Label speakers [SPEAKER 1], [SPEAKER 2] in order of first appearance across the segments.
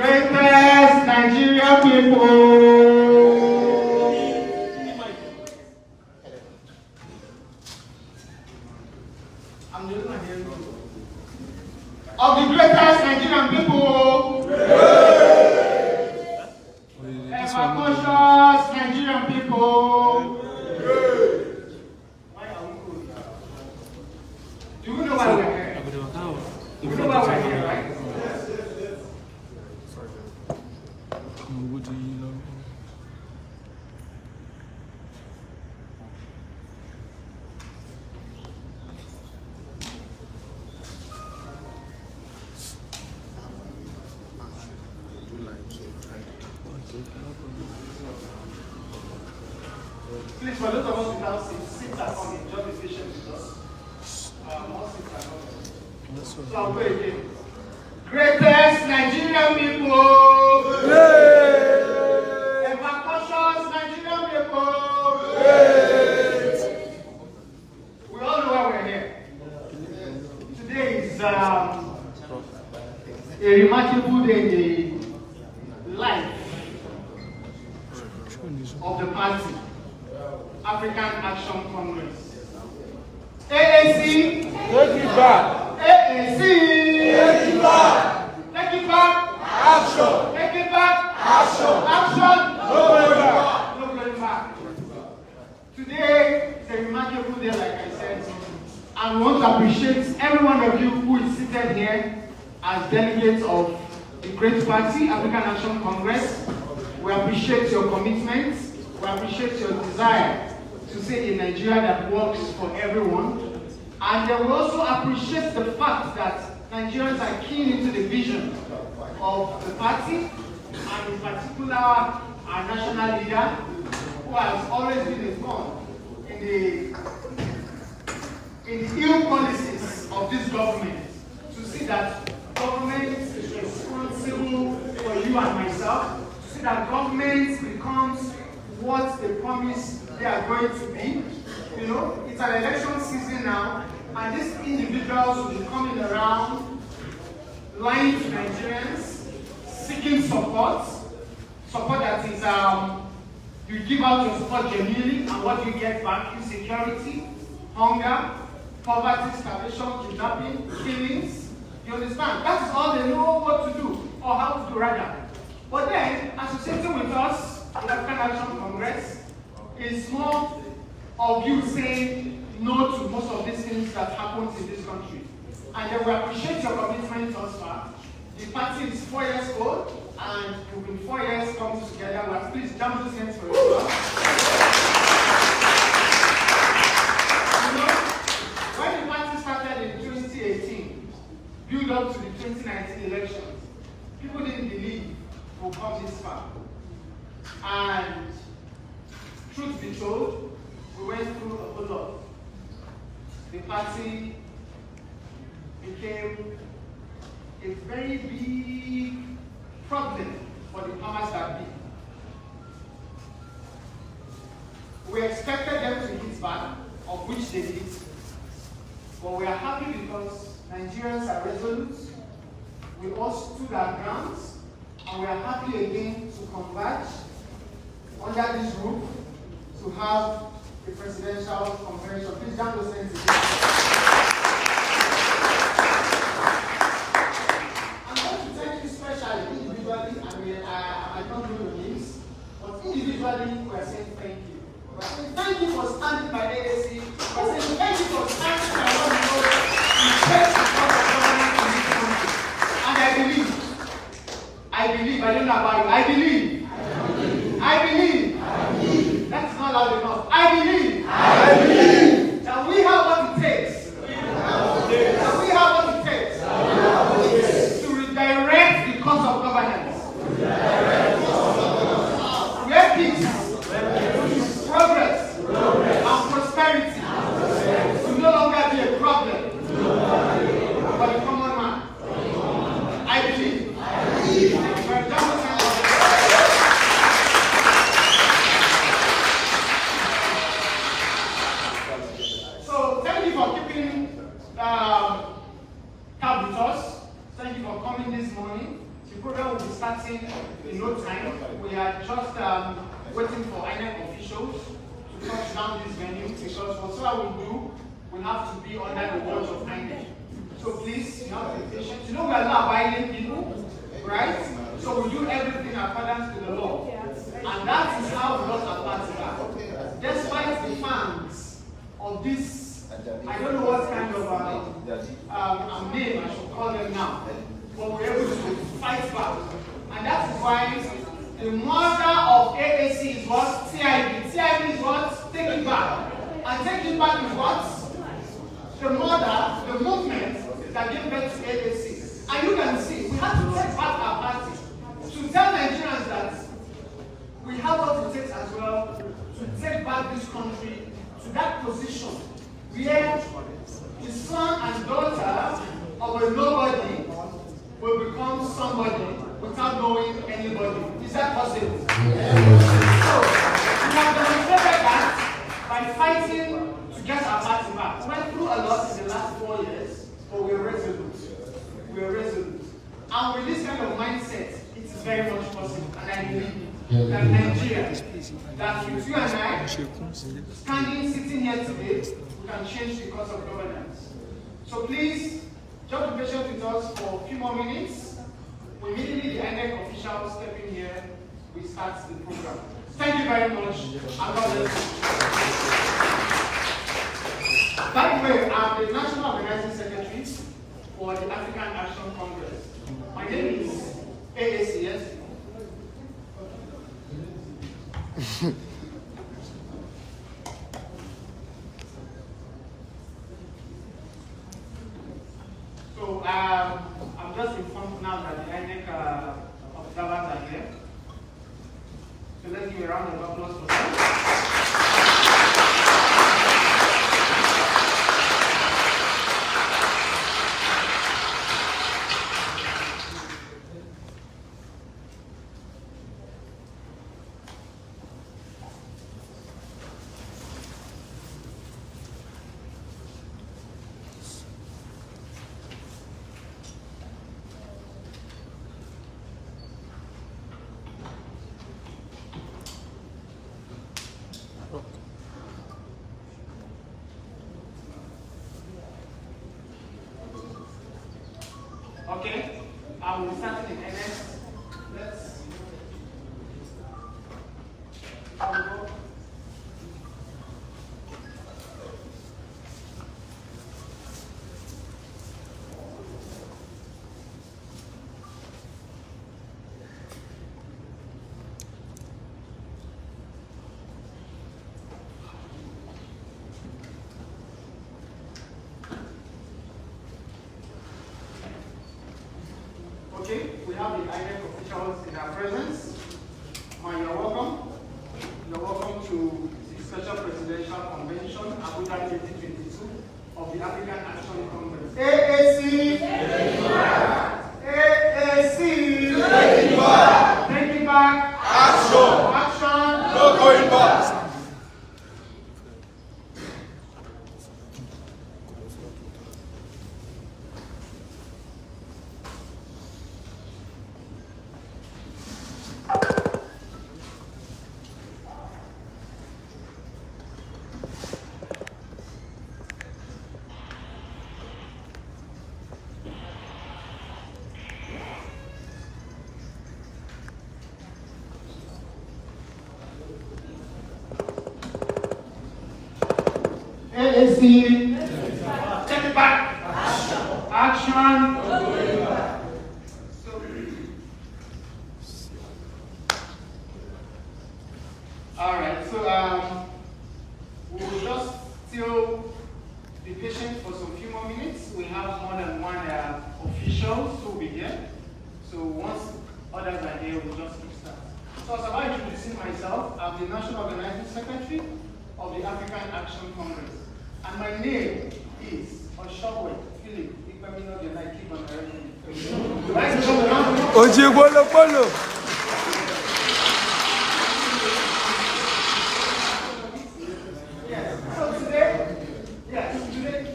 [SPEAKER 1] Greatest Nigerian people. I'm doing my hair. Of the greatest Nigerian people. Ever-conscious Nigerian people. Why are we good? Do you know why we're here? You know why we're here, right? Please, for those of us without seats are coming. Just be patient with us. More seats are coming. So I'll go again. Greatest Nigerian people. Ever-conscious Nigerian people. We all know why we're here. Today is a remarkable day in the life of the party, African Action Congress. AAC, take it back. AAC, take it back. Take it back. Action. Take it back. Action. Action. No going back. No going back. Today is a remarkable day, like I said, and we want to appreciate every one of you who is seated here as delegates of the great party, African Action Congress. We appreciate your commitment. We appreciate your desire to see a Nigeria that works for everyone. And we also appreciate the fact that Nigerians are keen into the vision of the party, and in particular our national leader, who has always been a thorn in the ill policies of this government, to see that government is responsible for you and myself, to see that government becomes what they promise they are going to be. You know, it's an election season now, and these individuals will be coming around, lying to Nigerians, seeking support that is, you give out your support genuinely, and what you get back: insecurity, hunger, poverty, starvation, kidnapping, killings. You understand? That is all they know what to do, or how to do rather. But then, associating with us, the African Action Congress, is more of you saying no to most of these things that happens in this country. And then we appreciate your commitment thus far. The party is 4 years old, and we've been 4 years coming together. Well, please jump those hands for yourself. You know, when the party started in 2018, build up to the 2019 elections, people didn't believe we'll come this far. And truth be told, we went through a whole lot. The party became a very big problem for the powers that be. We expected them to hit back, of which they did. But we are happy because Nigerians are resolute. We all stood our grounds, and we are happy again to converge under this roof to have a presidential convention. Please jump those hands again. I'm going to thank you specially, individually. I mean, I don't know your names, but individually, we are saying thank you. We are saying thank you for standing by AAC. We are saying thank you for standing by what we know the best because of government in this country. And I believe, I don't know about you, I believe. That's not loud enough. I believe that we have what it takes. That we have what it takes to redirect the course of governance. Where peace, progress, and prosperity will no longer be a problem for the common man. I believe. So thank you for keeping tab with us. Thank you for coming this morning. The program will be starting. starting in no time. We are just waiting for INEC officials to touch down this venue because whatever we do, we have to be under the watch of INEC. So please, you have to be patient. You know we are not violent people, right? So we do everything according to the law. And that is how we lost our party back. Despite the fans of this, I don't know what kind of name I should call them now, but we're able to fight back. And that is why the mother of AAC is what? TIB. TIB is what? Take it back. And take it back is what? The mother, the movement that gave birth to AAC. And you can see, we have to take back our party to tell Nigerians that we have what it takes as well to take back this country to that position where the son and daughter of a nobody will become somebody without knowing anybody. Is that possible? So, we have demonstrated that by fighting to get our party back. We went through a lot in the last 4 years, but we're resolute. We're resolute. And with this kind of mindset, it is very much possible. And I believe that Nigeria, that with you and I, standing, sitting here today, we can change the course of governance. So please, just be patient with us for a few more minutes. Immediately the INEC officials step in here, we start the program. Thank you very much. And God bless you. By the way, I'm the National Organizing Secretary for the African Action Congress. My name is AACS. So I'm just informed now that the INEC observers are here. So let's give a round of applause for them. Okay, I will be starting in earnest. Let's go. Okay, we have the INEC officials in our presence. You're welcome. You're welcome to the Special Presidential Convention, Abuja 2022 of the African Action Congress. AAC! AAC! Taking back! Action! Action! No going back! AAC, take it back. Action. All right. So we will just still be patient for some few more minutes. We have more than one officials who will be here. So once others are here, we'll just keep starting. So as about introducing myself, I'm the National Organizing Secretary of the African Action Congress. And my name is Omoyele Philip. Yes. So today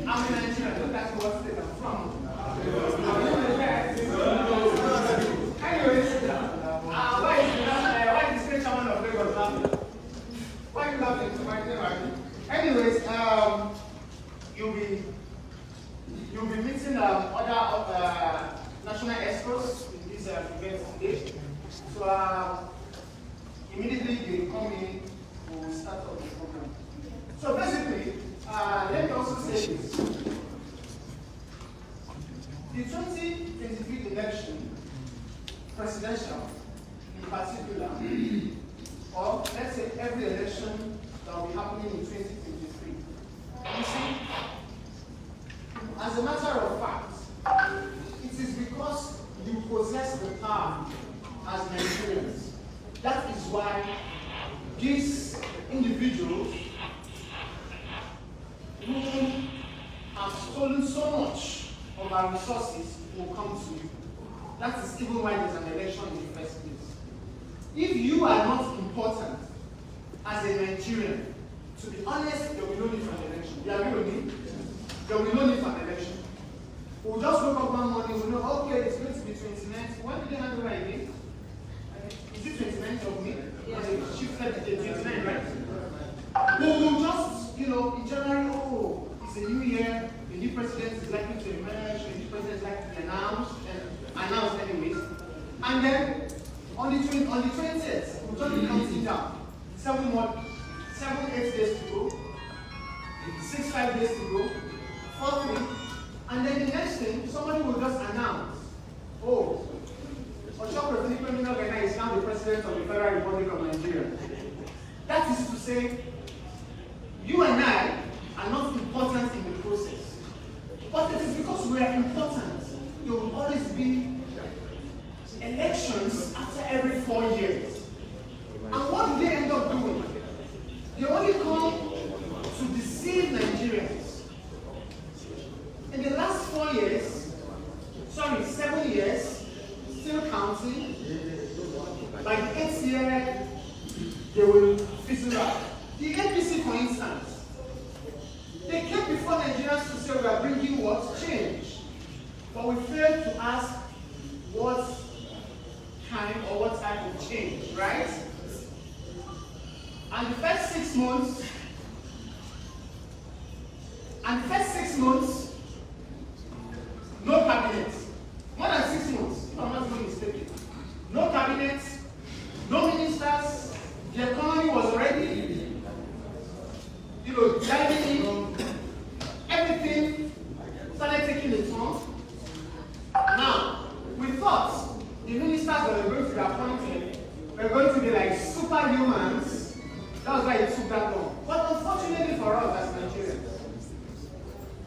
[SPEAKER 1] I'm in Nigeria. That's what state I'm from. Anyways, So immediately they come in, we'll start up the program. So basically, let me also say this. The 2023 election, presidential in particular, or let's say every election that will be happening in 2023. You see, as a matter of fact, it is because you possess the power as Nigerians. That is why these individuals who have stolen so much of our resources will come to you. That is even why there's an election in the first place. If you are not important as a Nigerian, to be honest, there will be no need for an election. You agree with me? There will be no need for an election. We'll just wake up one morning, we'll know, okay, it's going to be 29th. When did they hand over again? Is it 29th of May? Yes. She said the 29th, right? We'll just, in January, oh, it's a new year, the new president is likely to emerge, the new president is likely to be announced anyways. And then, on the 20th, we'll just be counting down. 8 days to go, 5 days to go, 4 3, and then the next thing, somebody will just announce, oh, Oshoko Filipe is now the president of the Federal Republic of Nigeria. That is to say, you and I are not important in the process. But it is because we are important. There will always be elections after every 4 years. And what do they end up doing? They only come to deceive Nigerians. In the last 7 years, still counting, by the 8th year, they will fizzle out. The APC, for instance, they came before Nigerians to say we are bringing what? Change. But we failed to ask what kind or what type of change, right? And the first 6 months, no cabinet. More than 6 months, if I'm not even mistaken. No cabinet, no ministers. The economy was already, diving in. Everything started taking a turn. Now, we thought the ministers that were going to be appointed were going to be like superhumans. That was why it took that long. But unfortunately for us as Nigerians,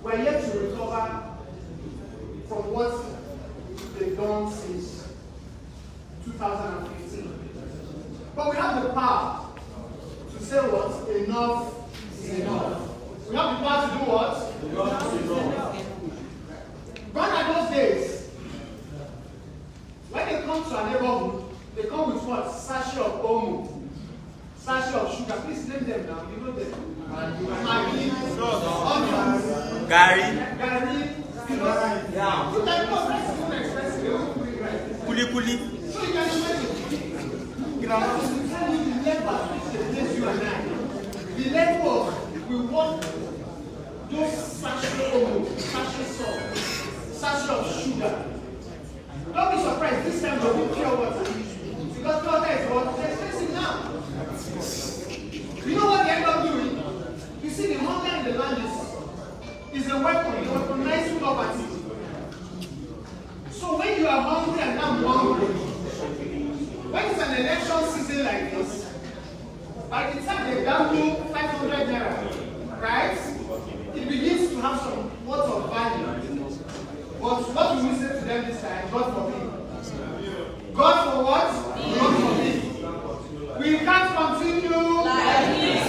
[SPEAKER 1] we're yet to recover from what they've done since 2015. But we have the power to say what? Enough is enough. We have the power to do what? Enough is enough. Gone are those days. When they come to our neighborhood, they come with what? Sachet of Omo, sachet of sugar. Please name them now. You know them. Maggi, onions, Gary. Yeah. You can go very expensive. Kuli. So you can imagine. That is to tell you the labor which they place you and I. The labor will work those sachet Omo, sachet salt, sachet of sugar. Don't be surprised this time there will be pure water. Because pure water is what? It's expensive now. You know what they end up doing? You see, the hunger in the land is a weapon, a weaponized poverty. So when you are hungry and I'm hungry, when it's an election season like this, by the time they download 500 naira, right? It begins to have some words of value. But what do we say to them this time? God forbid. God for what? God forbid. We can't continue like this.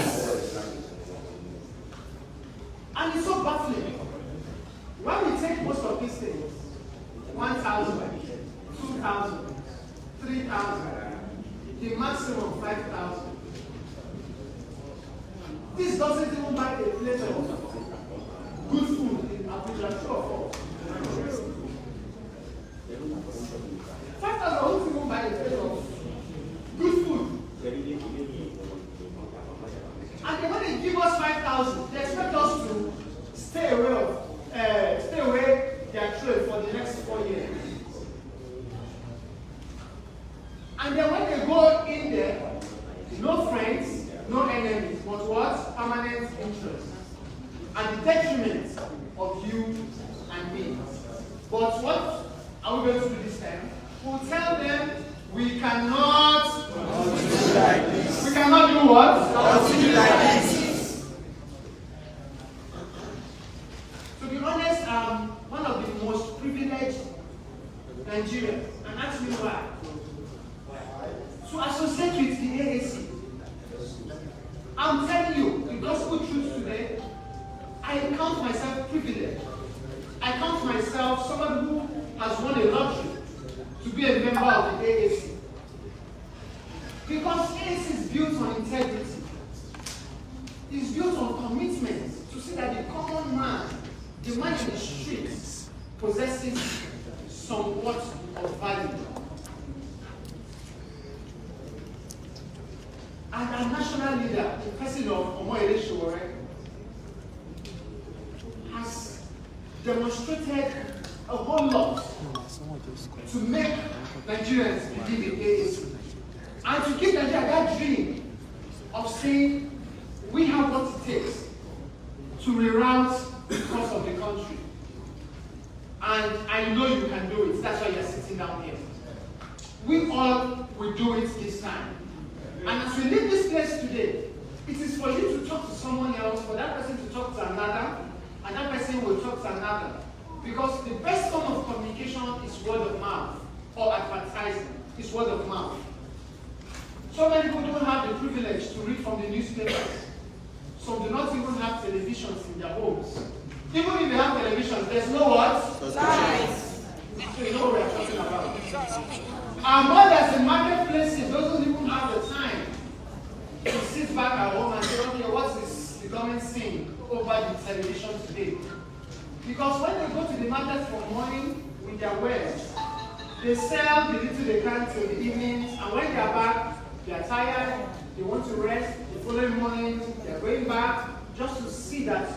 [SPEAKER 1] And it's so baffling. When we take most of these things, 1,000, 2,000, 3,000, the maximum 5,000. This doesn't even buy a plate of good food in Abuja, true or false? 5,000 won't even buy a plate of good food. And then when they give us 5,000, they expect us to stay away their trade for the next 4 years. And then when they go in there, no friends, no enemies, but what? Permanent interest. And the detriment of you and me. But what are we going to do this time? We'll tell them we cannot continue like this. We cannot do what? Continue like this. To be honest, I'm one of the most privileged Nigerians. And ask me why. To associate with the AAC. I'm telling you, the gospel truth today, I count myself privileged. I count myself someone who has won a lottery to be a member of the AAC. Because AAC is built on integrity. It's built on commitment to see that the common man, the man in the streets, possesses somewhat of value. And our national leader, the president of Omoyele Sowore, has demonstrated a whole lot to make Nigerians believe in AAC. And to give Nigeria that dream of saying, we have what it takes to reroute the course of the country. And I know you can do it. That's why you're sitting down here. We all will do it this time. And as we leave this place today, it is for you to talk to someone else, for that person to talk to another, and that person will talk to another. Because the best form of communication is word of mouth, or advertising, is word of mouth. So many people don't have the privilege to read from the newspapers. Some do not even have televisions in their homes. Even if they have televisions, there's no what? Lies. So you know what we're talking about. Our mothers in marketplaces doesn't even have the time to sit back at home and say, okay, what is the government saying over the television today? Because when they go to the market for morning with their wares, they sell the little they can till the evenings, and when they are back, they are tired, they want to rest, the following morning, they are going back just to see that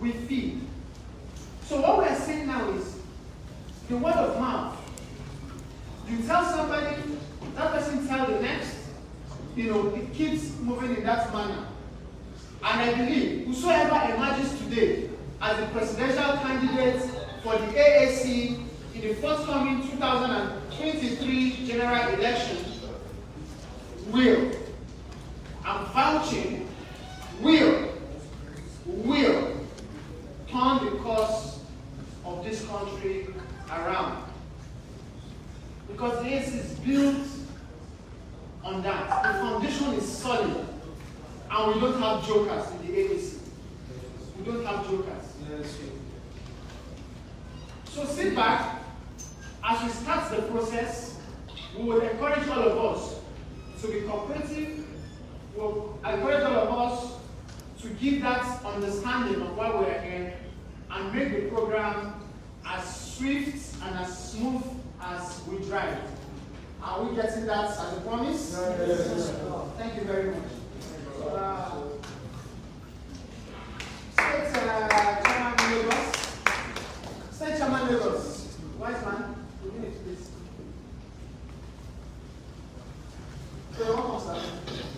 [SPEAKER 1] we feed. So what we are saying now is the word of mouth. You tell somebody, that person tell the next, it keeps moving in that manner. And I believe whosoever emerges today as the presidential candidate for the AAC in the forthcoming 2023 general election will, I'm vouching, will turn the course of this country around. Because the AAC is built on that. The foundation is solid. And we don't have jokers in the AAC. We don't have jokers. Yes. So sit back. As we start the process, we will encourage all of us to be cooperative. We'll encourage all of us to give that understanding of why we are here and make the program as swift and as smooth as we drive. Are we getting that as a promise? Yes. Thank you very much. State Chairman Lagos. State Chairman Lagos. Wise man, begin it, please. So you're welcome, sir.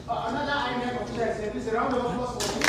[SPEAKER 1] Another item of chairs. Please, a round of applause for me.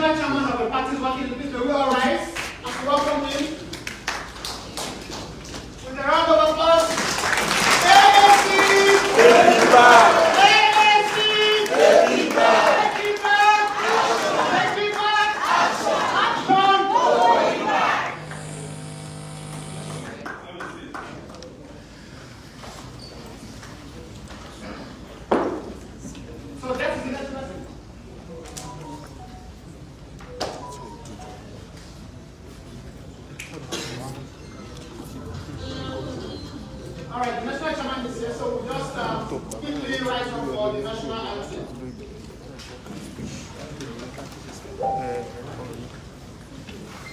[SPEAKER 1] national chairman of the party is working. Please, we all rise and welcome him with a round of applause. AAC! Take it back! AAC! Take it back! Take it back! Action! Take it back! Action! Action! Take it back! So that's the next lesson. All right, the national chairman is here, so we'll just quickly rise up for the national anthem.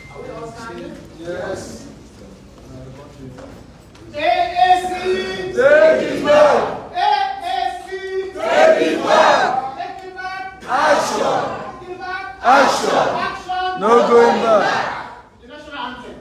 [SPEAKER 1] Are we all standing? Yes. AAC! Take it back! AAC! Take it back! Take it back! Action! Take it back! Action! Action! No going back! The national anthem.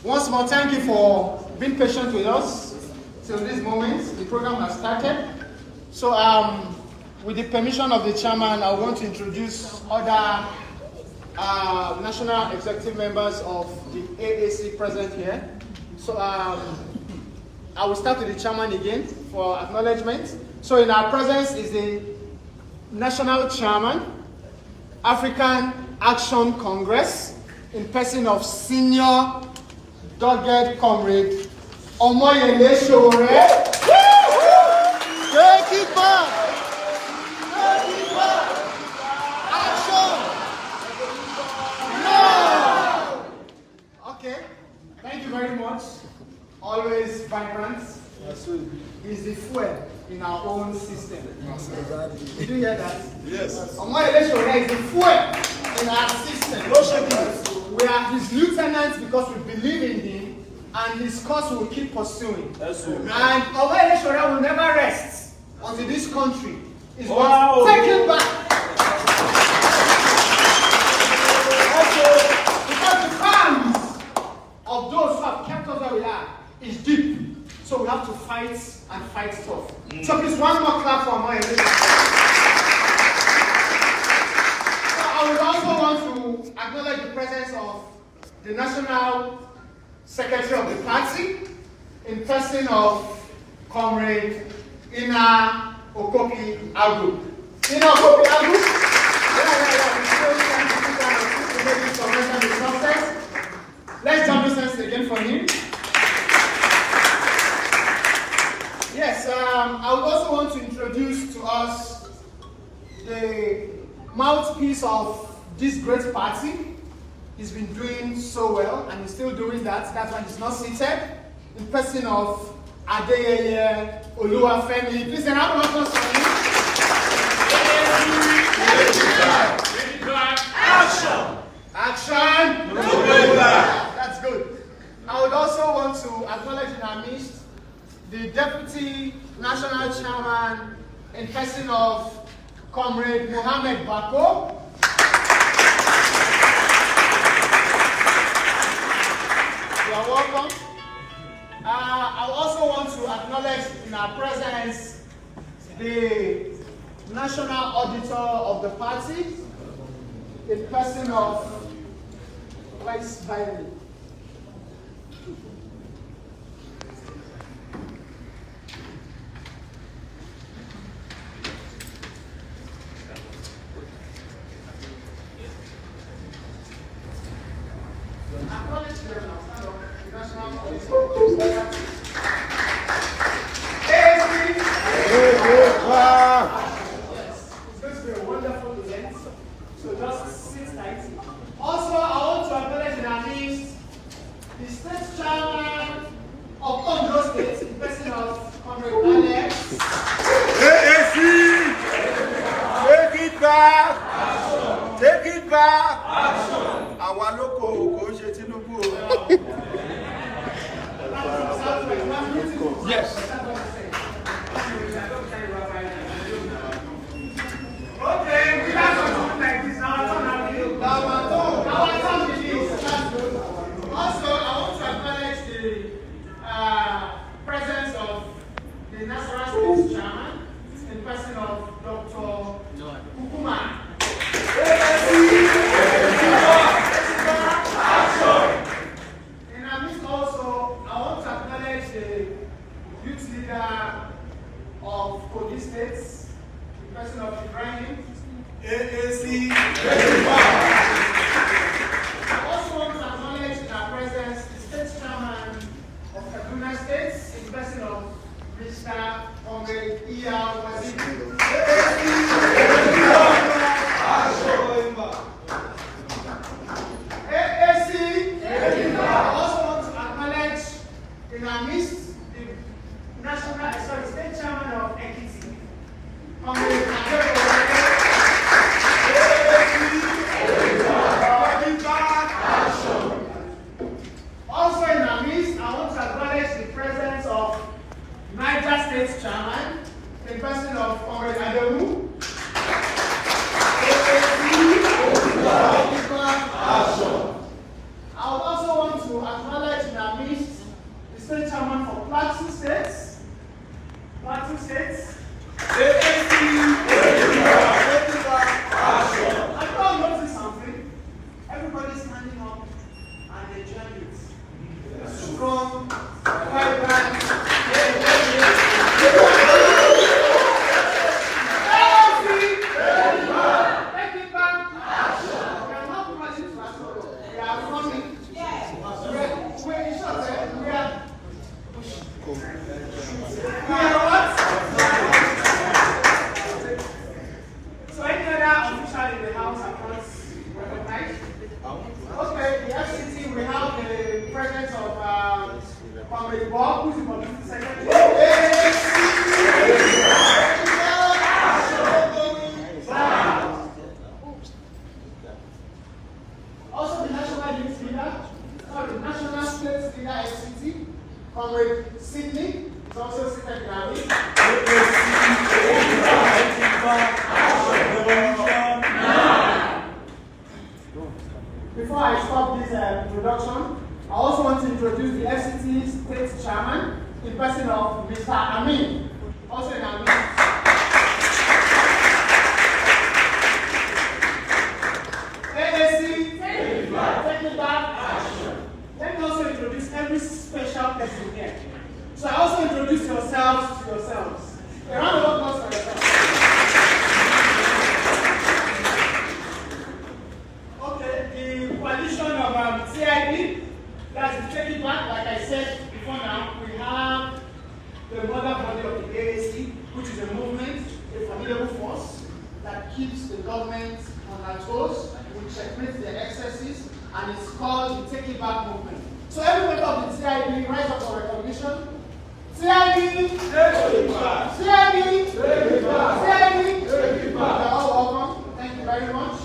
[SPEAKER 1] Once more, thank you for being patient with us till this moment. The program has started. So, with the permission of the chairman, I want to introduce other national executive members of the AAC present here. So, I will start with the chairman again for acknowledgement. So, in our presence is the national chairman, African Action Congress, in person of senior dogged comrade Omoyele Sowore. Take it back! Take it back! Action! No! Okay, thank you very much. Always vibrant. Is the fuel in our own system. Did you hear that?
[SPEAKER 2] Yes.
[SPEAKER 1] Omoyele Sowore is the fuel in our system. We are his lieutenants because we believe in him, and his cause will keep pursuing. And Omoyele Sowore will never rest until this country is taken back. Because the plans of those who have kept us where we are is deep. So we have to fight and fight tough. So please, one more clap for Omoyele. So I would also want to acknowledge the presence of the National Secretary of the party, in person of Comrade Ina Okopi Agu. Ina Okopi Agu? Let's jump this sense again for him. Yes, I would also want to introduce to us the mouthpiece of this great party. He's been doing so well, and he's still doing that. That's why he's not seated. In person of Adeyeye Oluwafemi. Please, an round of applause for him. Action! Action! No going back. That's good. I would also want to acknowledge in our midst the Deputy National Chairman in person of Comrade Mohammed Bako. You are welcome. I also want to acknowledge in our presence the National Auditor of the party in person of Vice Bailey. Deputy Secretary. Also the National Youth Leader, sorry, National State Leader FCT, Comrade Sydney, is also seated in our midst. Before I stop this introduction, I also want to introduce the FCT State Chairman, in person of Mr. Amin, also in our midst. AAC, take it back, action. Let me also introduce every special person here. So I also introduce yourselves to yourselves. A round of applause for yourselves. Okay, the coalition of CID, that's Take It Back. Like I said before now, we have the mother body of the AAC, which is a movement, a formidable force that keeps the government on our toes, which checkmates their excesses, and it's called the Take It Back movement. So every member of the CID, rise up for recognition. CID, take it back. CID, take it back. CID, take it back. You're all welcome. Thank you very much.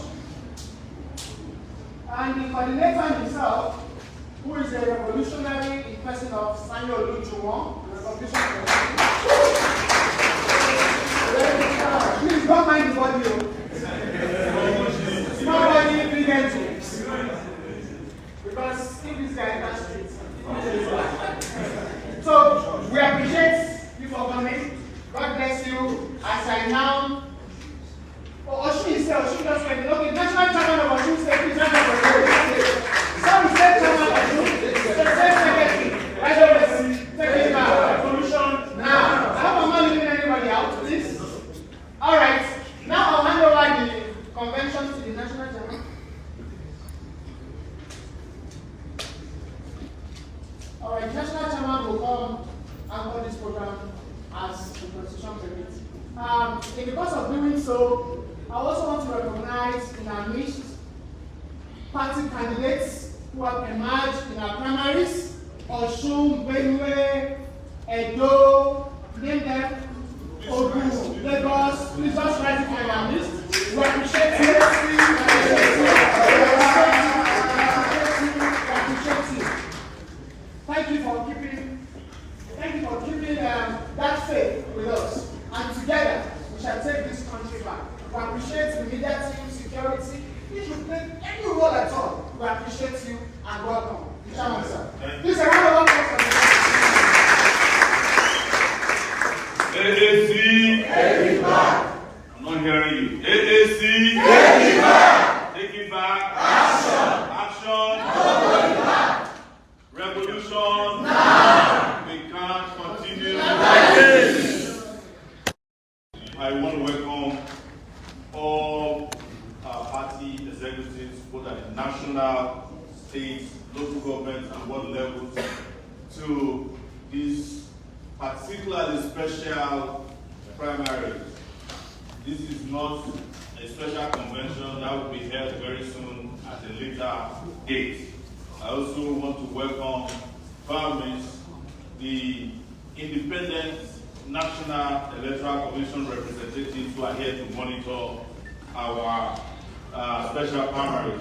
[SPEAKER 1] And the coordinator himself, who is a revolutionary in person of Samuel Olujuwon, the revolutionary. Please don't mind the body. Small body, big engines. Because if this guy enters streets, so we appreciate you for coming. God bless you. As I now, Oshun is here. Oshun just went. Okay, National Chairman of Oshun State, please round up for you. Some State Chairman of Oshun, the State Secretary, right over, take it back. Resolution now. I hope I'm not leaving anybody out, please. All right. Now I'll hand over the convention to the National Chairman. All right, National Chairman will come and run this program as the Constitution permits. In the course of doing so, I also want to recognize in our midst party candidates who have emerged in our primaries: Osun, Benue, Edo, name them, Ogun, Lagos. Please just rise up in our midst. We appreciate you. Thank you for keeping that faith with us. And together, we shall take this country back. We appreciate the media team, security. If you play any role at all, we appreciate you and welcome. Chairman, sir. Please, a round of applause for
[SPEAKER 2] AAC,
[SPEAKER 3] take it back.
[SPEAKER 2] I'm not hearing you. AAC,
[SPEAKER 3] take it back.
[SPEAKER 2] Take it back.
[SPEAKER 3] Action.
[SPEAKER 2] Action.
[SPEAKER 3] Take it back.
[SPEAKER 2] Revolution.
[SPEAKER 3] Now.
[SPEAKER 2] We can't continue like this. I want to welcome all our party executives, both at the national, state, local government, and world levels, to this particularly special primary. This is not a special convention that will be held very soon at a later date. I also want to welcome farmers, the independent National Electoral Commission representatives who are here to monitor our special primary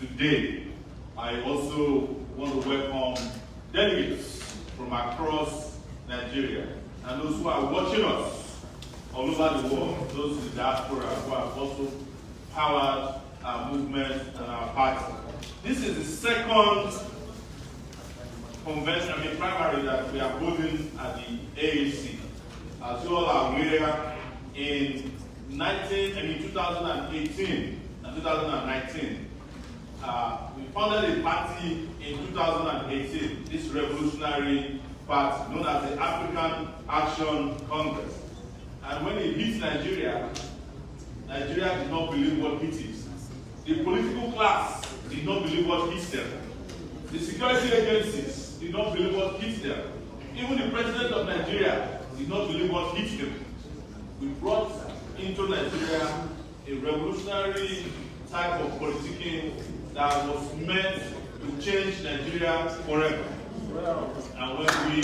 [SPEAKER 2] today. I also want to welcome delegates from across Nigeria and those who are watching us all over the world, those in the diaspora who have also powered our movement and our party. This is the second convention, primary that we are holding at the AAC. As you all are aware, in 2018 and 2019, we founded a party in 2018, this revolutionary party known as the African Action Congress. And when it hit Nigeria, Nigeria did not believe what it is. The political class did not believe what hit them. The security agencies did not believe what hit them. Even the president of Nigeria did not believe what hit them. We brought into Nigeria a revolutionary type of politicking that was meant to change Nigeria forever. And when we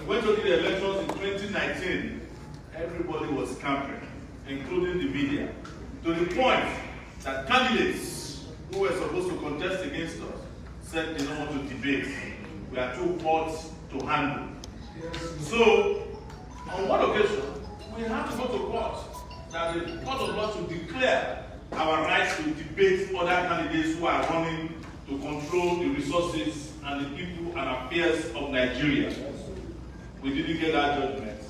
[SPEAKER 2] went to the elections in 2019, everybody was camping, including the media, to the point that candidates who were supposed to contest against us said they don't want to debate. We are too hot to handle. So, on one occasion, we had to go to court, that the court of law to declare our rights to debate other candidates who are running to control the resources and the people and affairs of Nigeria. We didn't get that judgment,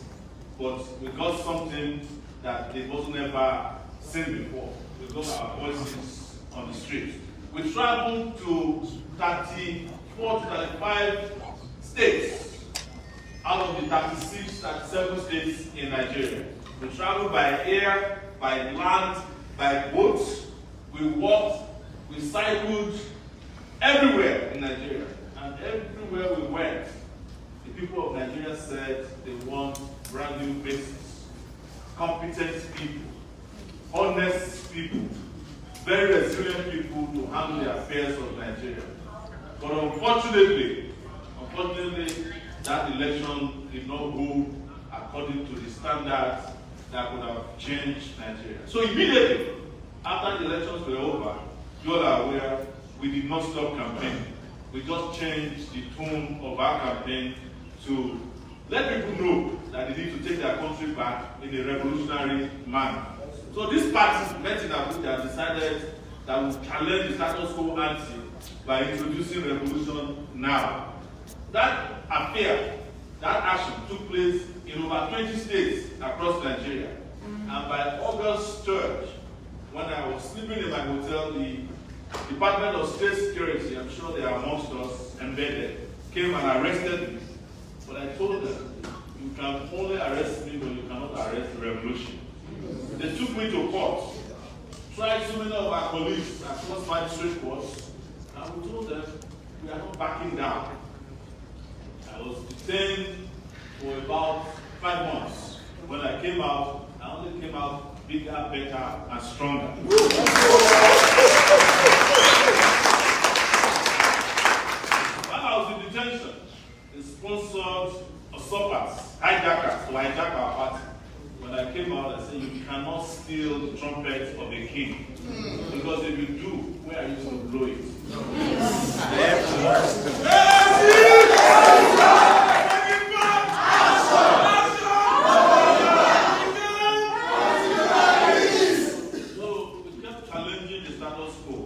[SPEAKER 2] but we got something that they wasn't ever seen before. We got our voices on the street. We traveled to 34 to 35 states out of the 36, 37 states in Nigeria. We traveled by air, by land, by boat. We walked, we cycled everywhere in Nigeria. And everywhere we went, the people of Nigeria said they want brand new faces, competent people, honest people, very resilient people to handle the affairs of Nigeria. But unfortunately, that election did not go according to the standards that would have changed Nigeria. So immediately after the elections were over, you all are aware, we did not stop campaigning. We just changed the tone of our campaign to let people know that they need to take their country back in a revolutionary manner. So this party met in Abuja decided that we challenge the status quo ante by introducing revolution now. That affair, that action took place in over 20 states across Nigeria. And by August 3rd, when I was sleeping in my hotel, the Department of State Security, I'm sure they are amongst us, embedded, came and arrested me. But I told them, you can only arrest me, but you cannot arrest the revolution. They took me to court, tried so many of our colleagues across magistrate courts, and we told them, we are not backing down. I was detained for about 5 months. When I came out, I only came out bigger, better, and stronger. While I was in detention, they sponsored usurpers, hijackers, to hijack our party. When I came out, I said, you cannot steal the trumpet of a king. Because if you do, where are you going to blow it? So we kept challenging the status quo,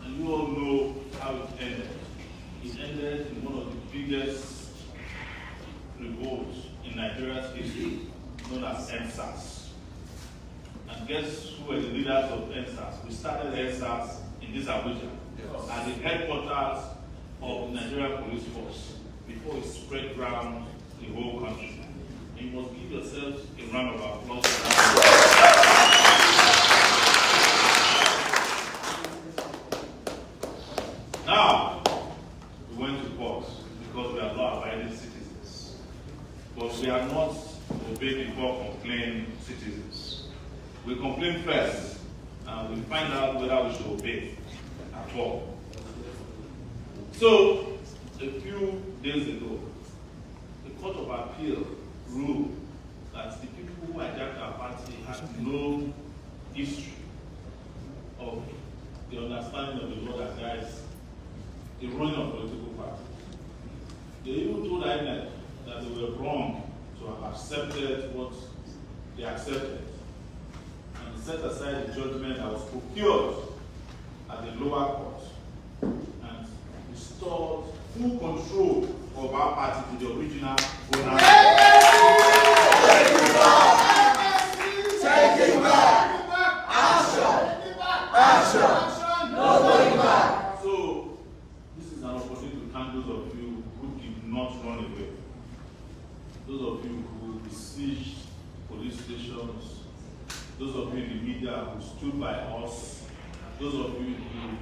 [SPEAKER 2] and you all know how it ended. It ended in one of the biggest revolts in Nigeria's history, known as NSAS. And guess who were the leaders of NSAS? We started NSAS in this Abuja, at the headquarters of the Nigerian Police Force, before it spread around the whole country. And you must give yourselves a round of applause for that. Now, we went to court because we are law-abiding citizens. But we are not obey before complain citizens. We complain first, and we find out whether we should obey at all. So, a few days ago, the Court of Appeal ruled that the people who hijacked our party had no history of the understanding of the law that guides the running of political party. They even told INEC that they were wrong to have accepted what they accepted, and set aside the judgment that was procured at the lower court and restored full control of our party to the original owner.
[SPEAKER 3] Take it back! Action! Action! No going back!
[SPEAKER 2] So, this is an opportunity to thank those of you who did not run away. Those of you who besieged police stations, those of you in the media who stood by us, those of you who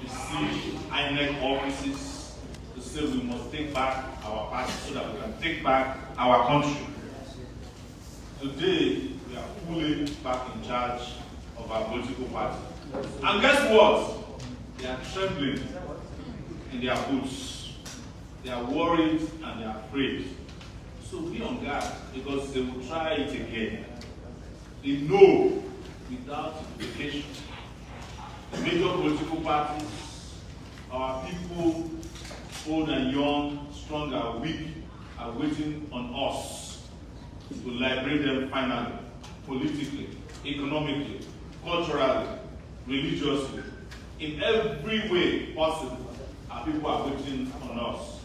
[SPEAKER 2] besieged INEC offices to say we must take back our party so that we can take back our country. Today, we are fully back in charge of our political party. And guess what? They are trembling in their boots. They are worried and they are afraid. So be on guard because they will try it again. They know without implication. The major political parties, our people, old and young, strong and weak, are waiting on us to liberate them finally, politically, economically, culturally, religiously. In every way possible, our people are waiting on us.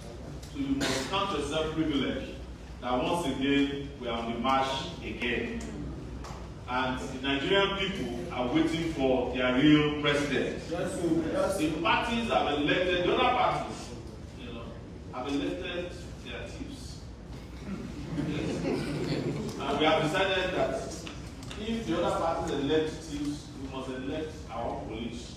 [SPEAKER 2] So you must count yourself privileged that once again we are on the march again. And the Nigerian people are waiting for their real president. The parties have elected, the other parties, have elected their chiefs. And we have decided that if the other parties elect chiefs, we must elect our own police.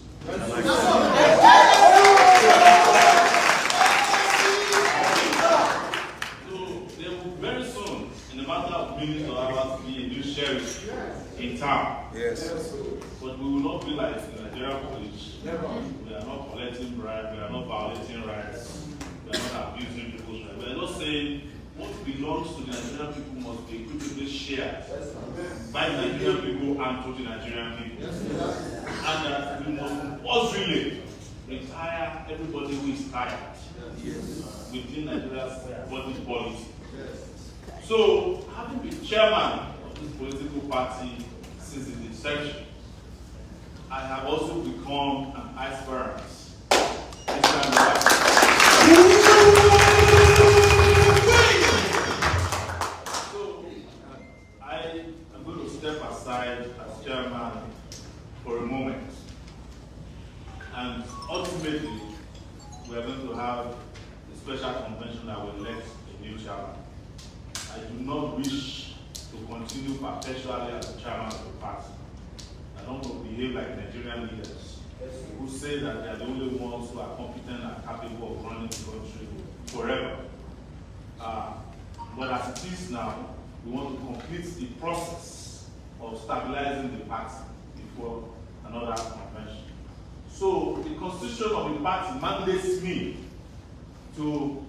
[SPEAKER 2] Very soon, in a matter of minutes or hours, be a new sheriff in town.
[SPEAKER 3] Yes.
[SPEAKER 2] But we will not be like the Nigerian police. Never. We are not collecting bribes, we are not violating rights, we are not abusing people's rights. We are not saying what belongs to the Nigerian people must be equitably shared by the Nigerian people and to the Nigerian people. And that we must compulsorily retire everybody who is tired within Nigeria's body policy. So, having been chairman of this political party since its inception, I have also become an aspirant. So, I am going to step aside as chairman for a moment. And ultimately, we are going to have a special convention that will elect a new chairman. I do not wish to continue perpetually as the chairman of the party. I don't want to behave like Nigerian leaders who say that they are the only ones who are competent and capable of running the country forever. But as it is now, we want to complete the process of stabilizing the party before another convention. So the constitution of the party mandates me to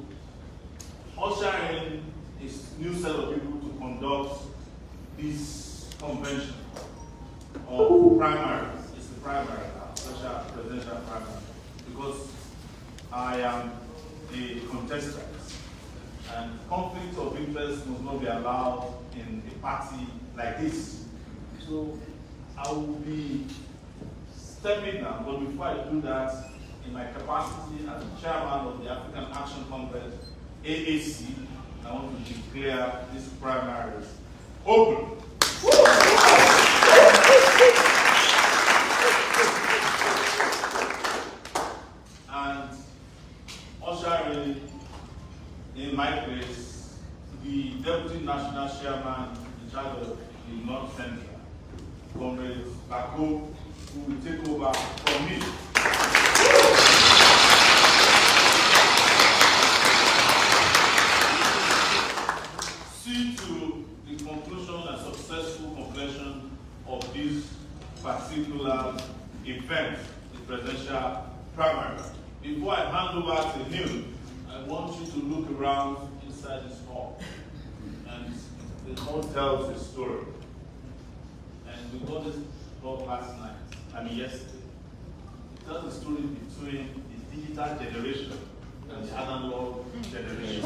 [SPEAKER 2] usher in a new set of people to conduct this convention of primaries. It's the primary now, special presidential primary, because I am a contestant and conflict of interest must not be allowed in a party like this. So I will be stepping down, but before I do that, in my capacity as the chairman of the African Action Congress, AAC, I want to declare these primaries open. And ushering in my place the Deputy National Chairman in charge of the North Central, Comrade Bako, who will take over from me. See to the conclusion and successful completion of this particular event, the presidential primary. Before I hand over to him, I want you to look around inside this hall. And the hall tells a story. And we got this talk yesterday. It tells the story between the digital generation and the analog generation.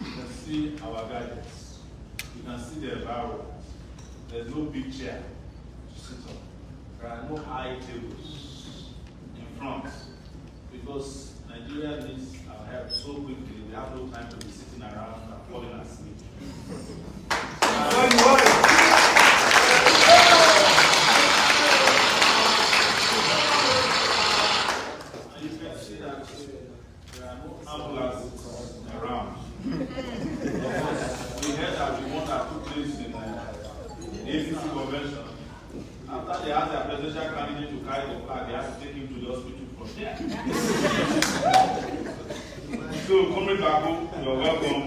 [SPEAKER 2] You can see our gadgets. You can see the environment. There's no big chair to sit on. There are no high tables in front because Nigeria needs our help so quickly. We have no time to be sitting around and falling asleep. And you can see that there are no ambulances around. We heard that the one that took place in the AACParty convention. After they asked their presidential candidate to carry the flag, they had to take him to the hospital from there. So, Comrade Bako, you're welcome,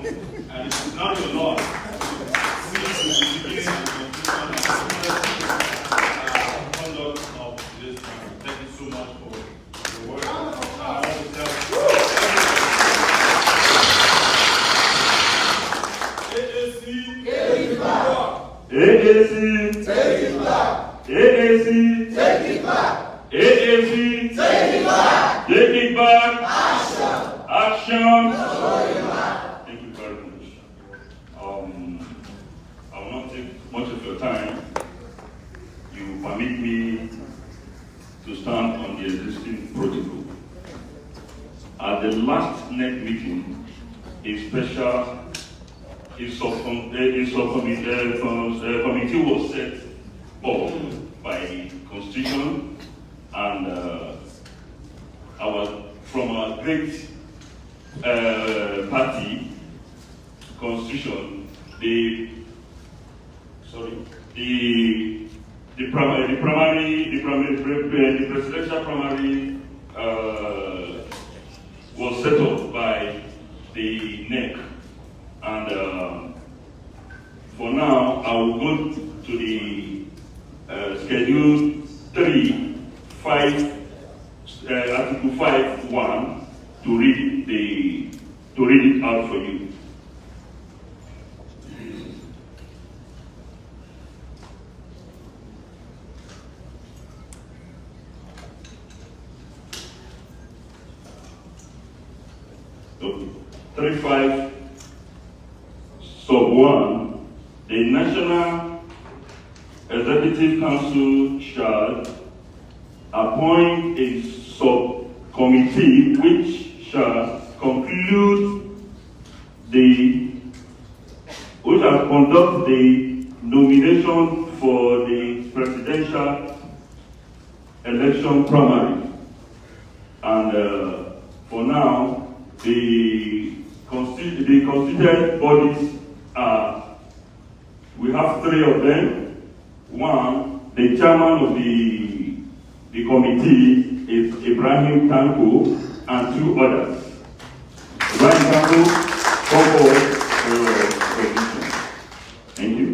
[SPEAKER 2] and it is now your Lord. See you to the beginning and conclusion of AAC,
[SPEAKER 3] take it back.
[SPEAKER 2] AAC,
[SPEAKER 3] Take it back.
[SPEAKER 2] AAC,
[SPEAKER 3] Take it back.
[SPEAKER 2] take it back.
[SPEAKER 3] Action.
[SPEAKER 2] Action.
[SPEAKER 3] No going back.
[SPEAKER 2] Thank you very much. I will not take much of your time. You permit me to stand on the existing protocol. At the last NEC meeting, a special committee was set up by Constitution, and from our great party, Constitution, the presidential primary was set up by the NEC, and for now I will go to the Schedule 3, Article 5(1) to read it out for you. So, 3(5) sub 1, the National Executive Council shall appoint a subcommittee which shall conduct the nomination for the presidential election primary. And for now, the constituted bodies are, we have 3 of them. One, the chairman of the committee is Ibrahim Tanko, and 2 others. Ibrahim Tanko, come forward for your position. Thank you.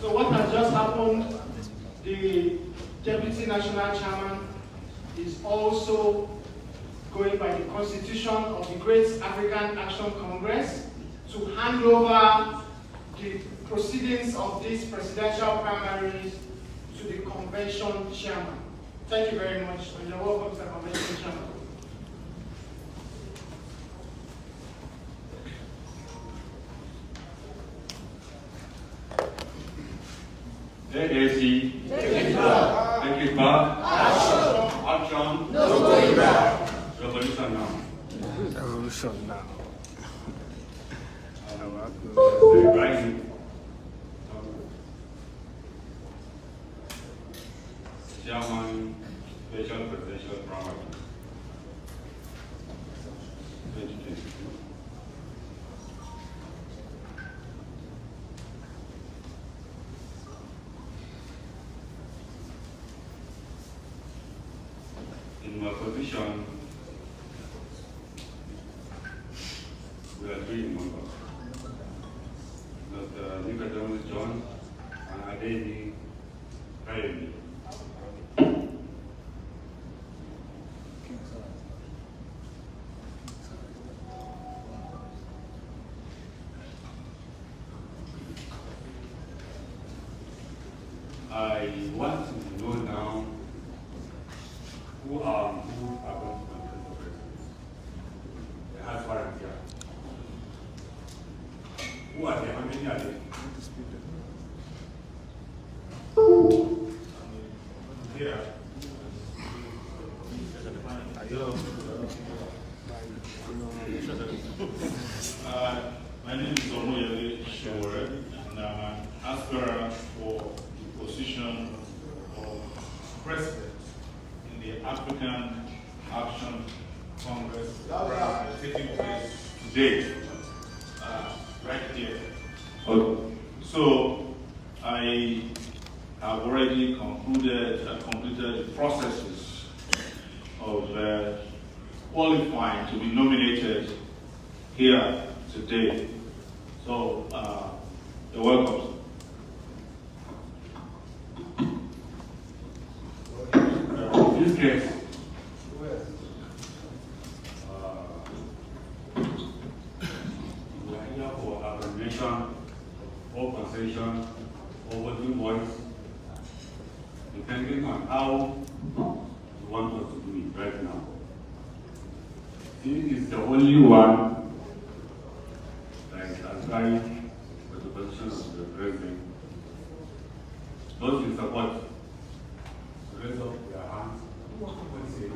[SPEAKER 1] So what has just happened, the Deputy National Chairman is also going by the Constitution of the Great African Action Congress to hand over the proceedings of these presidential primaries to the Convention Chairman. Thank you very much, and you're welcome to the Convention Chairman.
[SPEAKER 2] AAC, take it back. Action.
[SPEAKER 3] No going back.
[SPEAKER 2] Revolution now.
[SPEAKER 4] Revolution now.
[SPEAKER 2] Ibrahim. Chairman, Special Presidential Primary 2022. In my position, we are 3 members. Dr. Nicodemus John and Adeni Kayemi. I want to know now who are going to contest for president. The house warrant here. Who are they? How many are they? Here. My name is Omoyele Sowore, and I'm an aspirant for the position of president in the African Action Congress taking place today, right here. So I have already completed the processes of qualifying to be nominated here today. So you're welcome. In this case,
[SPEAKER 5] or voting voice, depending on how you want us to do it right now. He is the only one that is aspiring for the position of the president. Those in support, raise up their hands and say,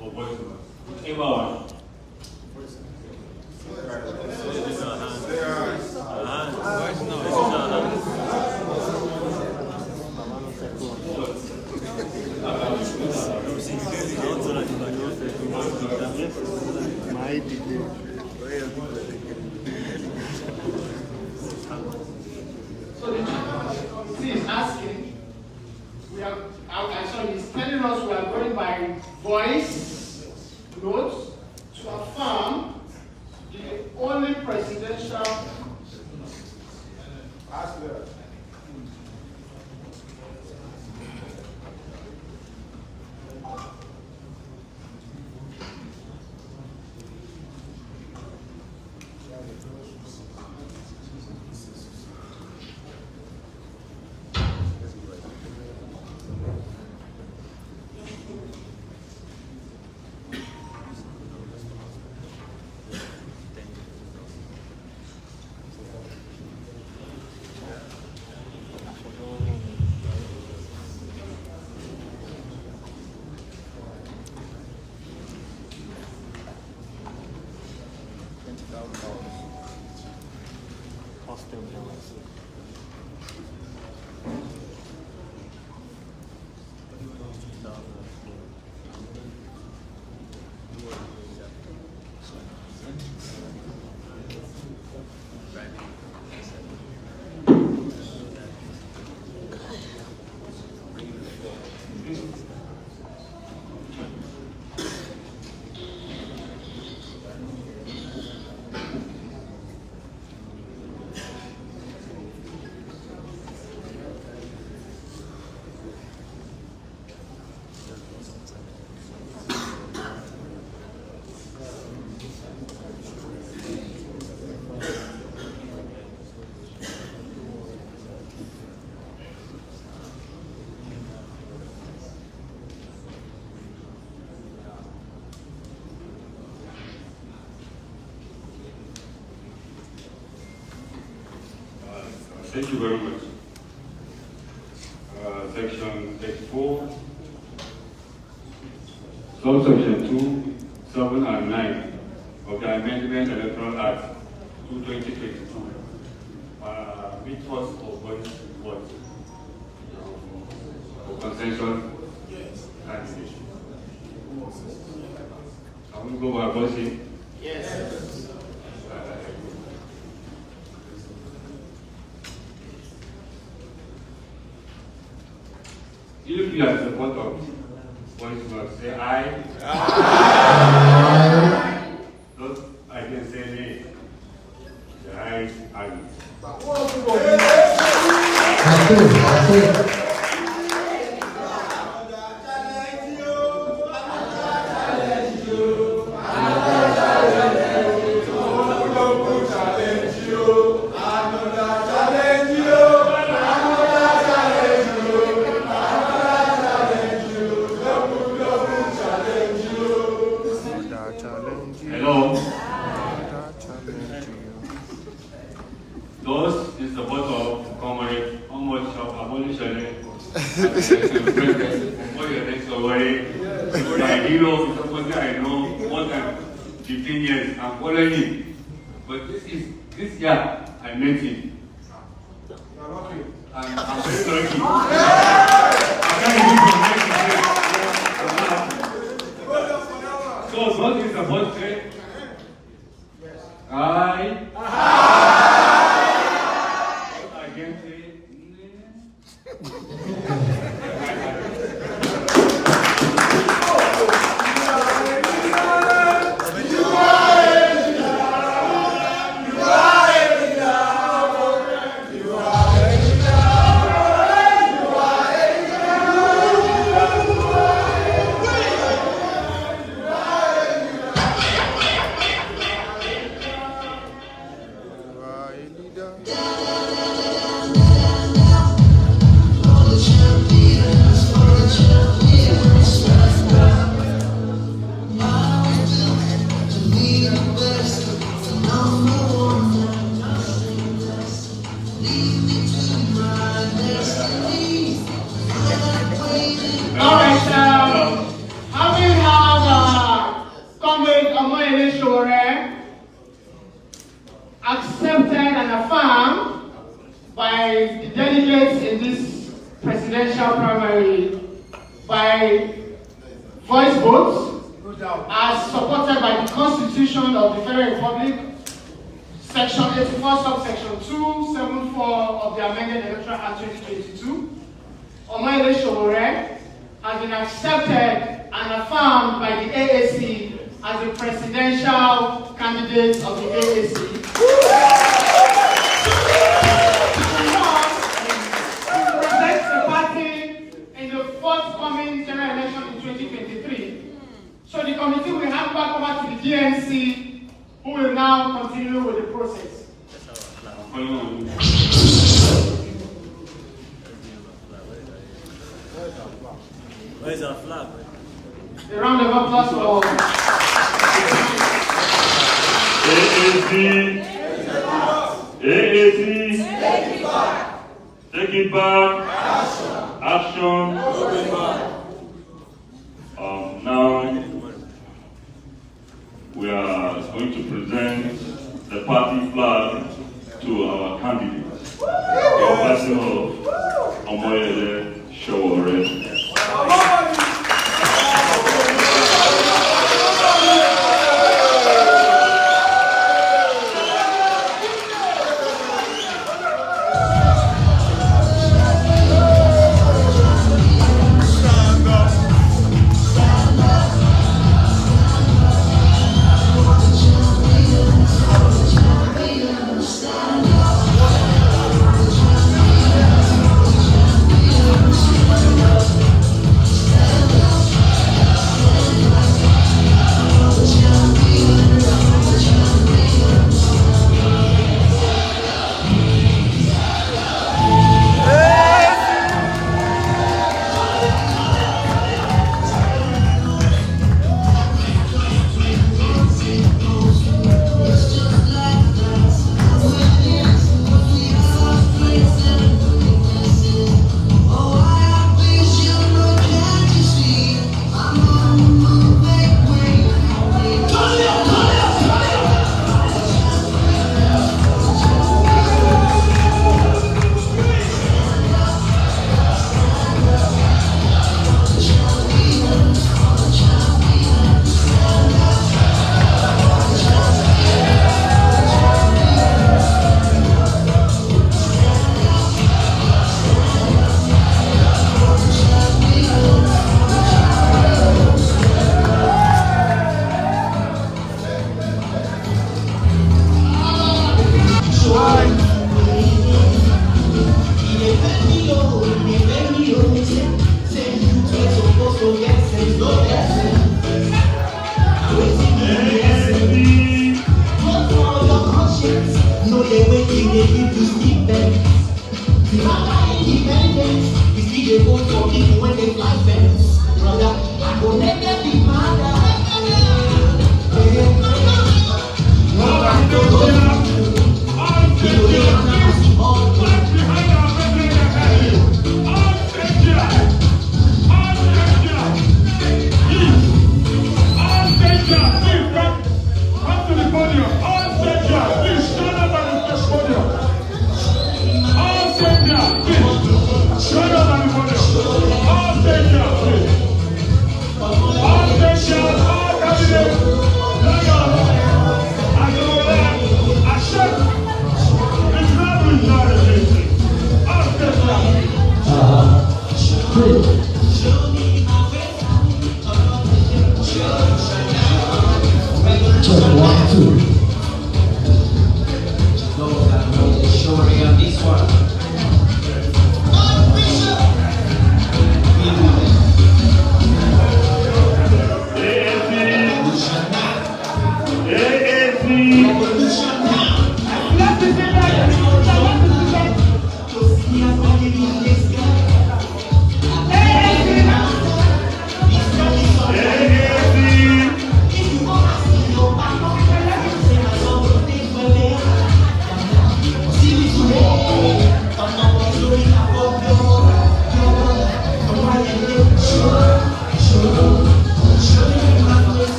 [SPEAKER 5] or voice whichever one.
[SPEAKER 1] So the he is asking, he's telling us we are going by voice notes to affirm the only presidential.
[SPEAKER 5] Thank you very much. Section 34, subsection 2, 7 and 9 of the Amendment Electoral Act 2022. Which was for voice vote? For consensus candidate. Can we go by voicing?
[SPEAKER 1] Yes.
[SPEAKER 5] If you are support of voice vote, say aye. Those I can say nay. The ayes are it. Hello. Those in support of Comrade Omoyele Sowore, my hero, is somebody I know more than 15 years. I'm following him. But this year I met him. I'm very lucky. I can't so those in support say aye. Again say
[SPEAKER 4] Leader.
[SPEAKER 1] All right, having had Comrade Omoyele Sowore accepted and affirmed by the delegates in this presidential primary by voice votes, as supported by the Constitution of the Federal Republic, Section 84, subsection 274 of the amended Electoral Act 2022, Omoyele Sowore has been accepted and affirmed by the AAC as the presidential candidate of the AAC. To represent the party in the forthcoming general election in 2023. So the committee will hand back over to the DNC, who will now continue with the process.
[SPEAKER 3] Where's our flag?
[SPEAKER 1] A round of applause for
[SPEAKER 5] AAC. Take it back. Action. Now we are going to present the party flag to our candidate, the person of Omoyele Sowore.
[SPEAKER 1] all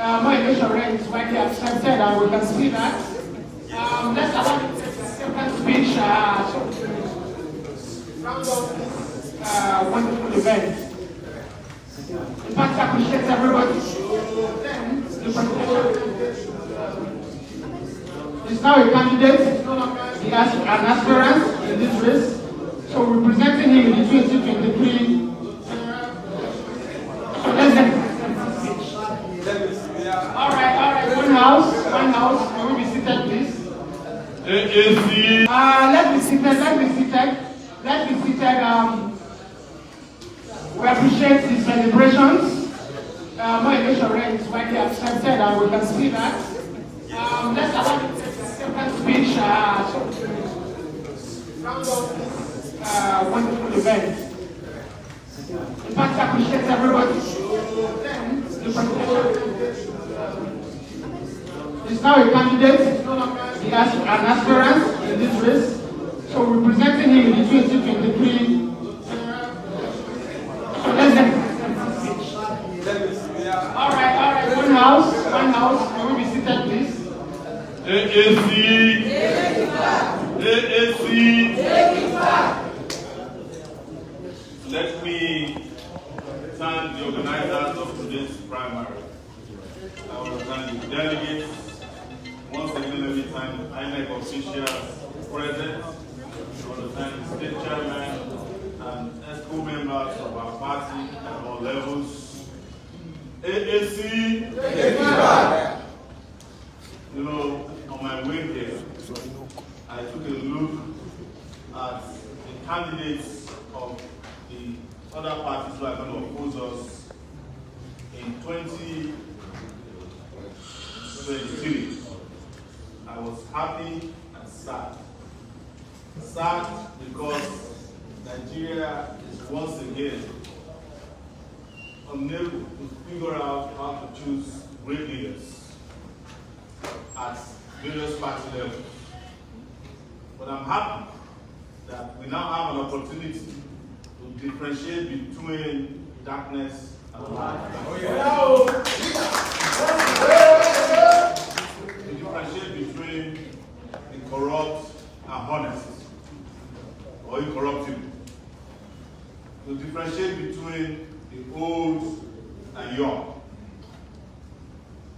[SPEAKER 1] Omoyele Sowore is widely accepted, and we can see that. Let's allow the second speech round up this wonderful event. In fact, I appreciate everybody. Then, the is now a candidate. He has an aspirant in this race. So we're presenting him in the 2023. So let's get all right. One house. Can we be seated, please?
[SPEAKER 2] AAC.
[SPEAKER 1] Let's be seated. We appreciate the celebrations. Omoyele Sowore is widely accepted, and we can see that. Let's allow the second speech round up this wonderful event. In fact, I appreciate everybody. Then, is now a candidate. He has an aspirant in this race. So we're presenting him in the 2023. So let's get all right. One house. Can we be seated, please?
[SPEAKER 2] AAC. Let me thank the organizers of today's primary. I want to thank the delegates. Once again, let me thank the INEC officials present. I want to thank the state chairman and ESCO members of our party at all levels. AAC. You know, on my way here, I took a look at the candidates of the other parties who are going to oppose us in 2023. I was happy and sad. Sad because Nigeria is once again unable to figure out how to choose great leaders at various party levels. But I'm happy that we now have an opportunity to differentiate between darkness and light. To differentiate between the corrupt and honest, or incorruptible. To differentiate between the old and young.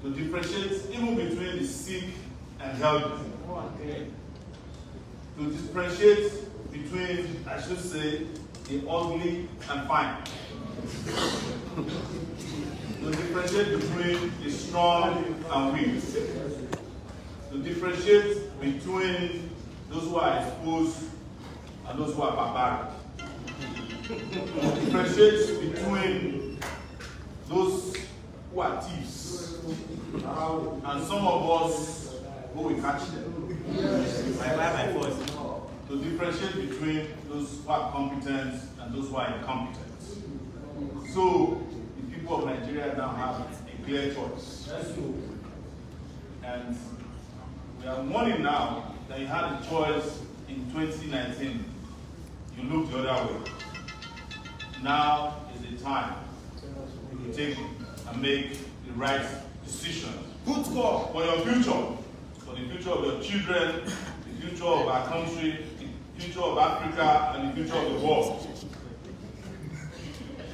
[SPEAKER 2] To differentiate even between the sick and healthy. To differentiate between, I should say, the ugly and fine. To differentiate between the strong and weak. To differentiate between those who are exposed and those who are barbaric. To differentiate between those who are thieves and some of us who will catch them. By force. To differentiate between those who are competent and those who are incompetent. So the people of Nigeria now have a clear choice. And we are warning now that you had a choice in 2019. You looked the other way. Now is the time to take and make the right decision. Good call for your future, for the future of your children, the future of our country, the future of Africa, and the future of the world.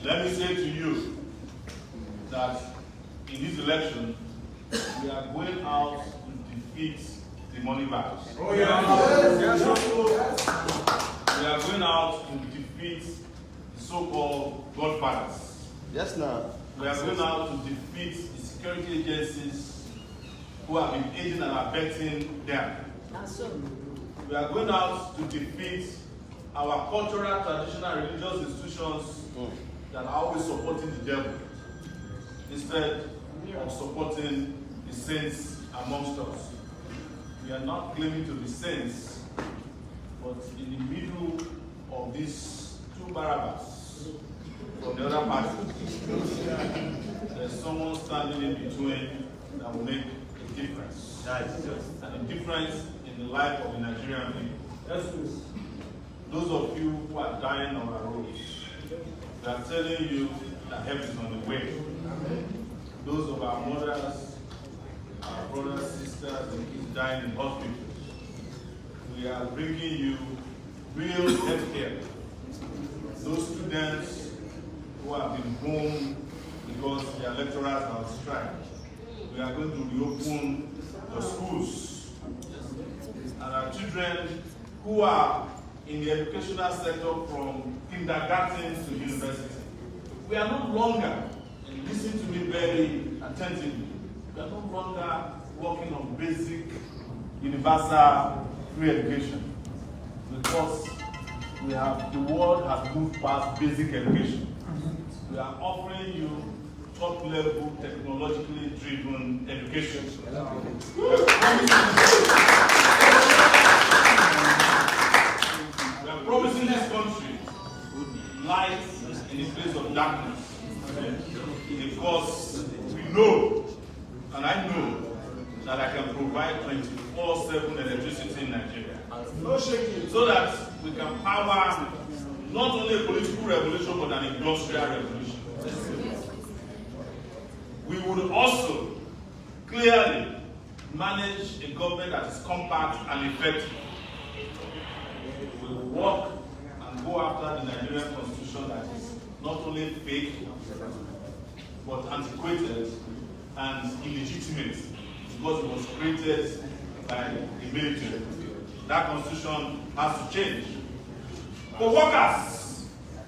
[SPEAKER 2] Let me say to you that in this election, we are going out to defeat the money bags. Oh, yeah. We are going out to defeat the so-called godfathers.
[SPEAKER 6] Yes, now.
[SPEAKER 2] We are going out to defeat the security agencies who have been aiding and abetting them. We are going out to defeat our cultural, traditional, religious institutions that are always supporting the devil instead of supporting the saints amongst us. We are not claiming to be saints, but in the middle of these two Barabbas from the other party, there's someone standing in between that will make a difference. And a difference in the life of the Nigerian people. Those of you who are dying on our roads, we are telling you that help is on the way. those of our mothers, our brothers, sisters, and kids dying in hospitals. We are bringing you real health care. Those students who have been home because their lecturers are on strike, we are going to reopen the schools. And our children who are in the educational sector from kindergarten to university, we are no longer, and listen to me very attentively, we are no longer working on basic universal free education, because the world has moved past basic education. We are offering you top-level, technologically driven education. We are promising this country light in the place of darkness, because we know, and I know, that I can provide 24/7 electricity in Nigeria. So that we can power not only a political revolution, but an industrial revolution. We would also clearly manage a government that is compact and effective. We will work and go after the Nigerian constitution that is not only fake, but antiquated and illegitimate, because it was created by the military. That constitution has to change. For workers,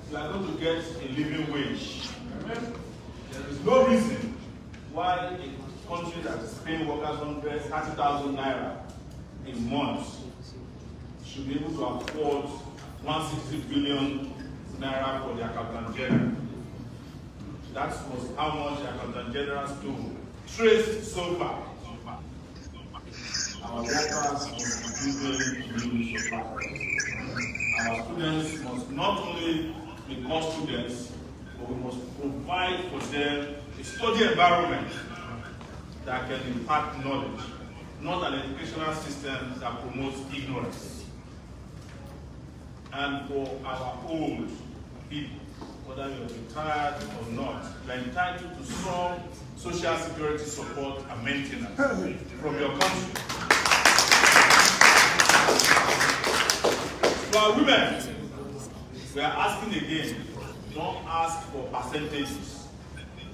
[SPEAKER 2] we are going to get a living wage. There is no reason why a country that is paying workers 30,000 naira a month should be able to afford 160 billion naira for the accountant general. That was how much the accountant general stole, traced so far. Our workers must be given so far. Our students must not only be good students, but we must provide for them a study environment that can impart knowledge, not an educational system that promotes ignorance. And for our old people, whether you're retired or not, you're entitled to strong social security support and maintenance from your country. For our women, we are asking again, don't ask for percentages.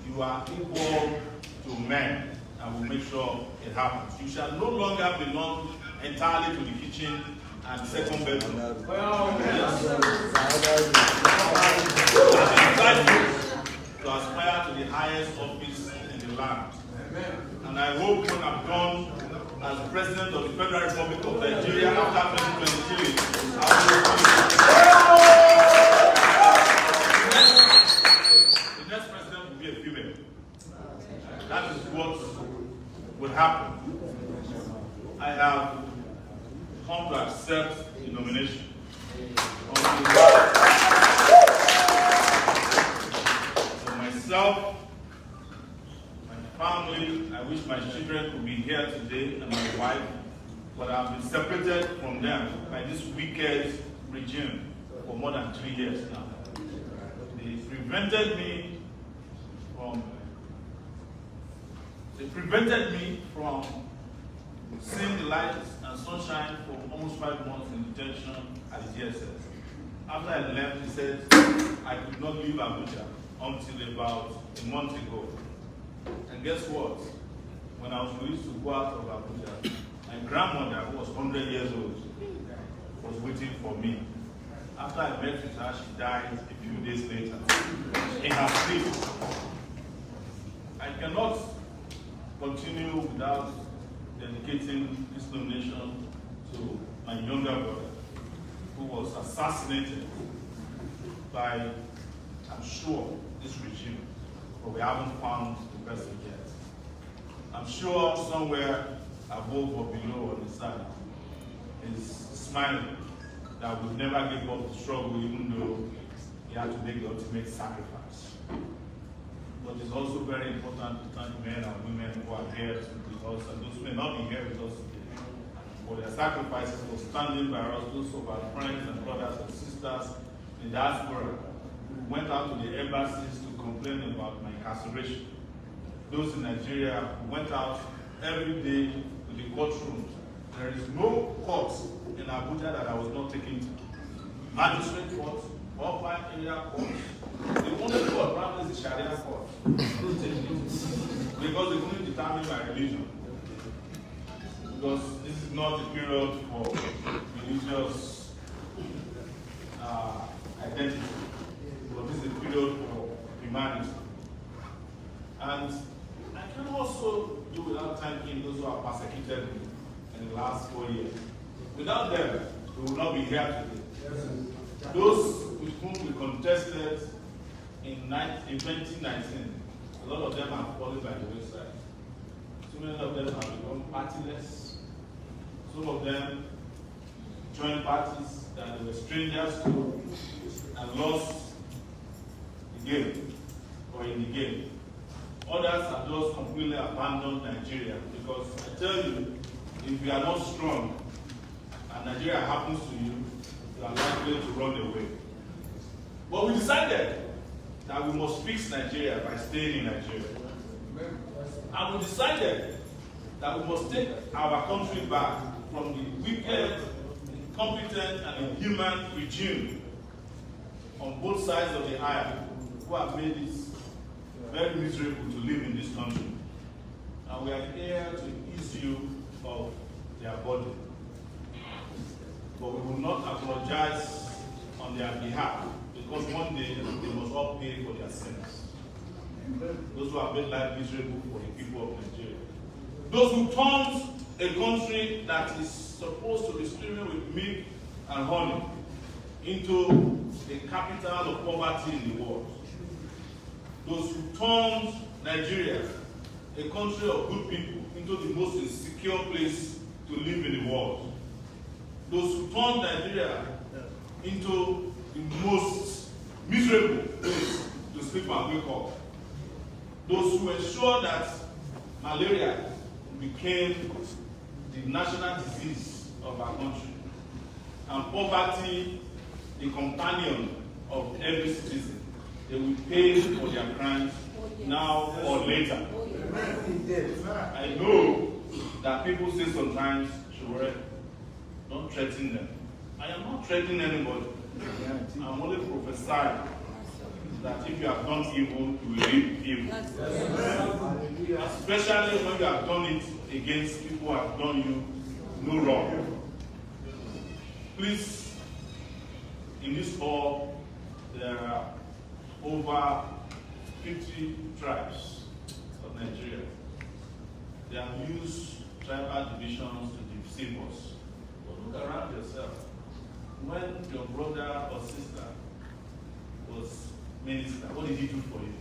[SPEAKER 2] You are equal to men, and we'll make sure it happens. You shall no longer belong entirely to the kitchen and second bedroom. To aspire to the highest office in the land. And I hope when I'm done as President of the Federal Republic of Nigeria after 2023, the next president will be a female. That is what will happen. I have come to accept the nomination. For myself, my family, I wish my children could be here today, and my wife, but I've been separated from them by this wicked regime for more than 3 years now. They prevented me from seeing the light and sunshine for almost 5 months in detention at the DSS. After I left, he said I could not leave Abuja until about a month ago. And guess what? When I was released to go out of Abuja, my grandmother, who was 100 years old, was waiting for me. After I met with her, she died a few days later in her sleep. I cannot continue without dedicating this nomination to my younger brother, who was assassinated by, I'm sure, this regime, but we haven't found the person yet. I'm sure somewhere above or below on the side is smiling that would never give up the struggle, even though he had to make the ultimate sacrifice. But it's also very important to thank men and women who are here with us, and those who may not be here with us today, for their sacrifices, for standing by us, those of our friends and brothers and sisters in the diaspora who went out to the embassies to complain about my incarceration. those in Nigeria who went out every day to the courtroom. There is no court in Abuja that I was not taken to. Magistrate court, Upper Area Court. The only court probably is the Sharia court. Because they couldn't determine my religion. Because this is not a period for religious identity, but this is a period for humanity. And I can also do without thanking those who have persecuted me in the last 4 years. Without them, we will not be here today. Those with whom we contested in 2019, a lot of them have fallen by the wayside. So many of them have become partyless. Some of them joined parties that they were strangers to and lost the game or in the game. Others have just completely abandoned Nigeria because I tell you, if you are not strong and Nigeria happens to you, you are likely to run away. But we decided that we must fix Nigeria by staying in Nigeria. And we decided that we must take our country back from the wicked, incompetent, and inhuman regime on both sides of the aisle who have made it very miserable to live in this country. And we are here to ease you of their burden. But we will not apologize on their behalf, because one day they must all pay for their sins. Those who have made life miserable for the people of Nigeria. Those who turned a country that is supposed to be streaming with milk and honey into the capital of poverty in the world. Those who turned Nigeria, a country of good people, into the most insecure place to live in the world. Those who turned Nigeria into the most miserable place to sleep and wake up. Those who ensured that malaria became the national disease of our country, and poverty the companion of every citizen. They will pay for their crimes now or later. I know that people say sometimes, Sowore, don't threaten them. I am not threatening anybody. I'm only prophesying that if you have done evil, you will reap evil. Especially when you have done it against people who have done you no wrong. Please, in this hall, there are over 50 tribes of Nigeria. They have used tribal divisions to deceive us. But look around yourself. When your brother or sister was minister, what did he do for you?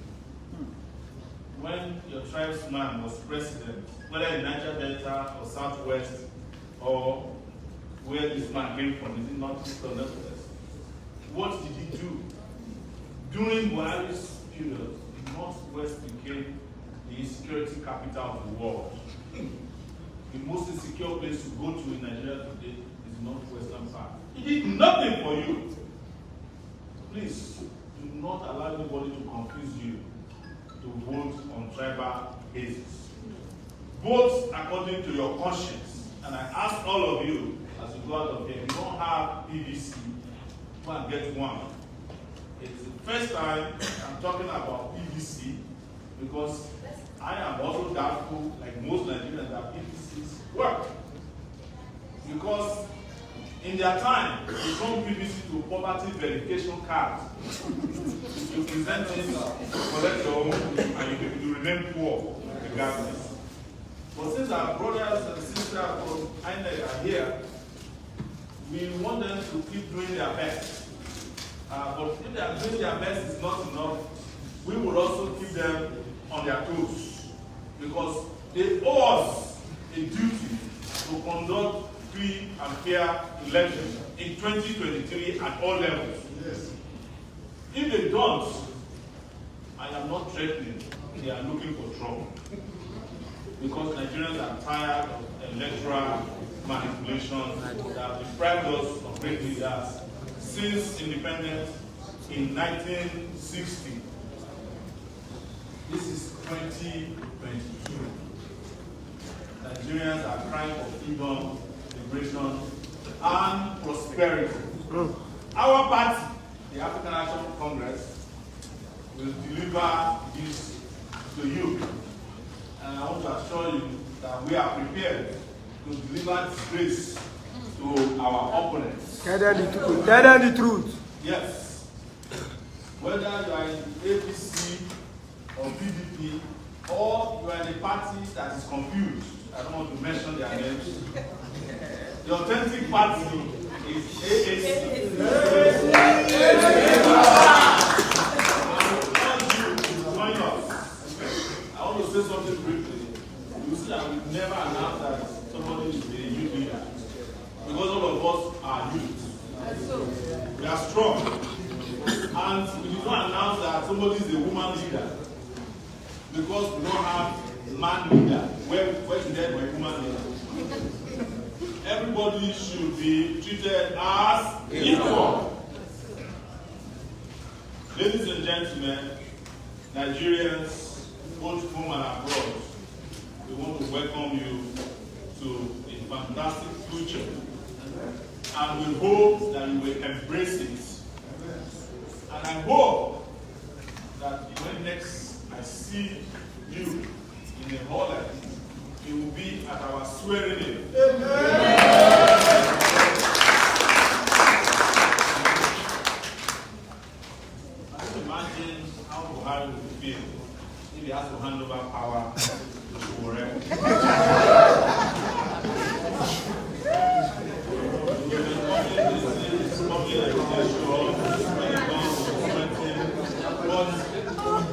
[SPEAKER 2] When your tribesman was president, whether in Niger Delta or Southwest or where this man came from, is it not East or Northwest? What did he do? During Buhari's period, the Northwest became the insecurity capital of the world. The most insecure place to go to in Nigeria today is the northwestern part. He did nothing for you. Please, do not allow anybody to confuse you to vote on tribal basis. Vote according to your conscience. And I ask all of you, as you go out of here, if you don't have PVC, go and get one. It's the first time I'm talking about PVC, because I am also doubtful, like most Nigerians, that PVCs work. Because in their time, they turn PVC to poverty verification cards. You present it, collect your own, and you remain poor regardless. But since our brothers and sisters from INEC are here, we want them to keep doing their best. But if they are doing their best is not enough, we will also keep them on their toes. Because they owe us a duty to conduct free and fair elections in 2023 at all levels. Yes. If they don't, I am not threatening, they are looking for trouble. Because Nigerians are tired of electoral manipulations that have deprived us of great leaders since independence in 1960. This is 2022. Nigerians are crying for freedom, liberation, and prosperity. Our party, the African National Congress, will deliver this to you. And I want to assure you that we are prepared to deliver this grace to our opponents.
[SPEAKER 4] Tell them the truth.
[SPEAKER 2] Yes. Whether you are in APC or PDP, or you are in a party that is confused, I don't want to mention their names. The authentic party is AAC. I want to say something briefly. You see that we never announce that somebody is a youth leader. Because all of us are youth. We are strong. And we do not announce that somebody is a woman leader. Because we don't have man leader. Where is there a woman leader? Everybody should be treated as equal. Ladies and gentlemen, Nigerians, both home and abroad, we want to welcome you to a fantastic future. And we hope that you will embrace it. And I hope that when next I see you in the hall, it will be at our swearing in. I can imagine how Buhari would feel if he has to hand over power to Sowore.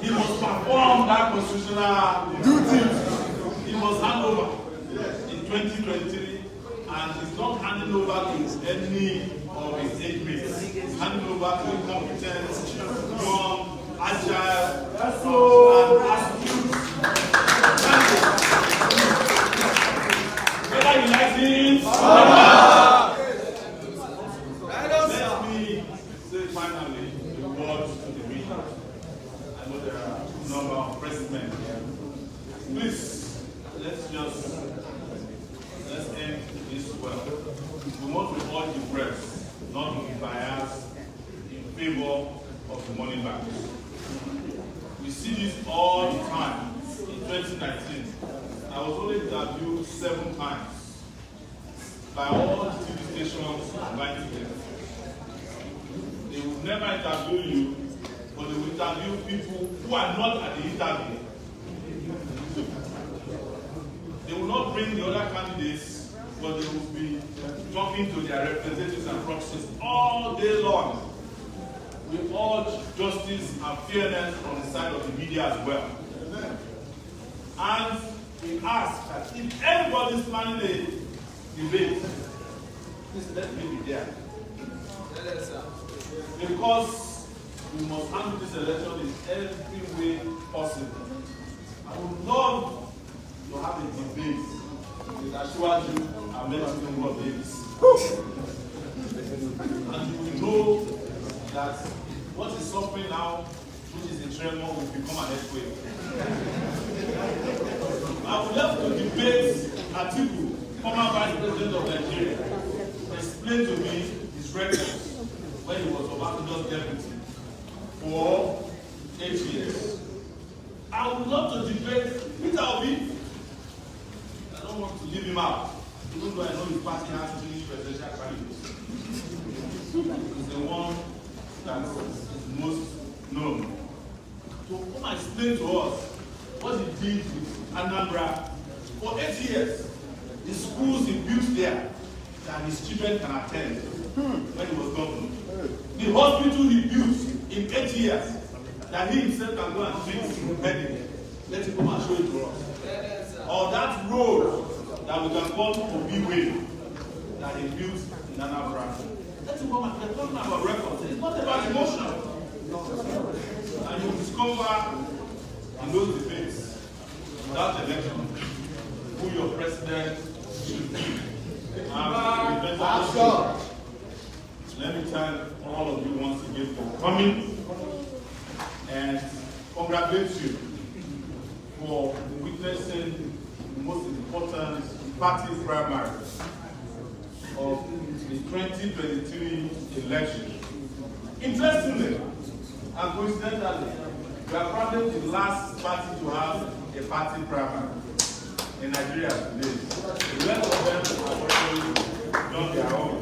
[SPEAKER 2] He must perform that constitutional duty. He must hand over in 2023, and he's not handing over to any of his age mates. He's handing over to a competent, young, agile, and astute. Whether you like it or not. Let me say finally the words to the meeting. I know there are a number of presidents here. Please, let's end this well. We want to urge the press not to be biased in favor of the money banks. We see this all the time. In 2019, I was only interviewed 7 times by all the TV stations combined together. They will never interview you, but they will interview people who are not at the interview. They will not bring the other candidates, but they will be talking to their representatives and proxies all day long. We urge justice and fairness on the side of the media as well. And we ask that if everybody's planning a debate, please let me be there. Because we must handle this election in every way possible. I would love to have a debate with Ashwaju and Mexican Davis. And you will know that what is suffering now, which is a tremor, will become an earthquake. I would love to debate Atiku, former Vice President of Nigeria, explain to me his records when he was Obasanjo's deputy for 8 years. I would love to debate Peter Obi. I don't want to leave him out, even though I know his party has 3 presidential candidates. He's the one that is most known. To come and explain to us what he did with Anambra for 8 years. The schools he built there that his children can attend when he was governor. The hospital he built in 8 years that he himself can go and treat medical. Let him come and show it to us. Or that road that we can call Obi Way that he built in Anambra. Let him come and talk about records. It's not about emotion. And you discover in those debates, without election, who your president should be. Let me thank all of you once again for coming and congratulate you for witnessing the most important party primary of the 2023 election. Interestingly and coincidentally, we are probably the last party to have a party primary in Nigeria today. The rest of them have already done their own.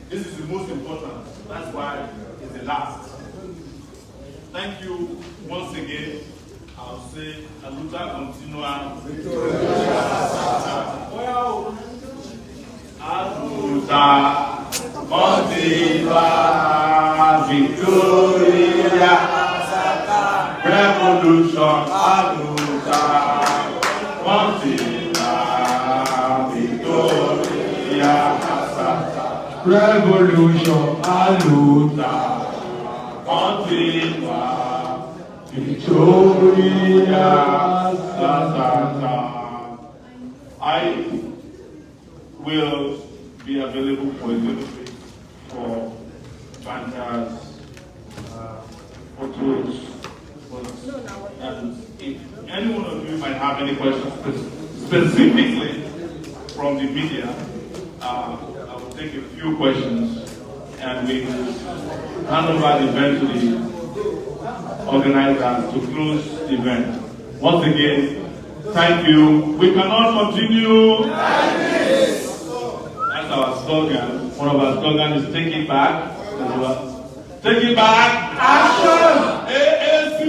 [SPEAKER 2] This is the most important. That's why it's the last. Thank you once again. I'll say Aluta continua. Aluta continua Victoria. Revolution Aluta continua Victoria.
[SPEAKER 4] Revolution
[SPEAKER 2] Aluta continua Victoria. I will be available for a little bit for bankers, photos, and if any one of you might have any questions specifically from the media, I will take a few questions and we hand over the event to the organizers to close the event. Once again, thank you. We cannot continue. That's our slogan. One of our slogans is take it back. Take it back. Action. AAC.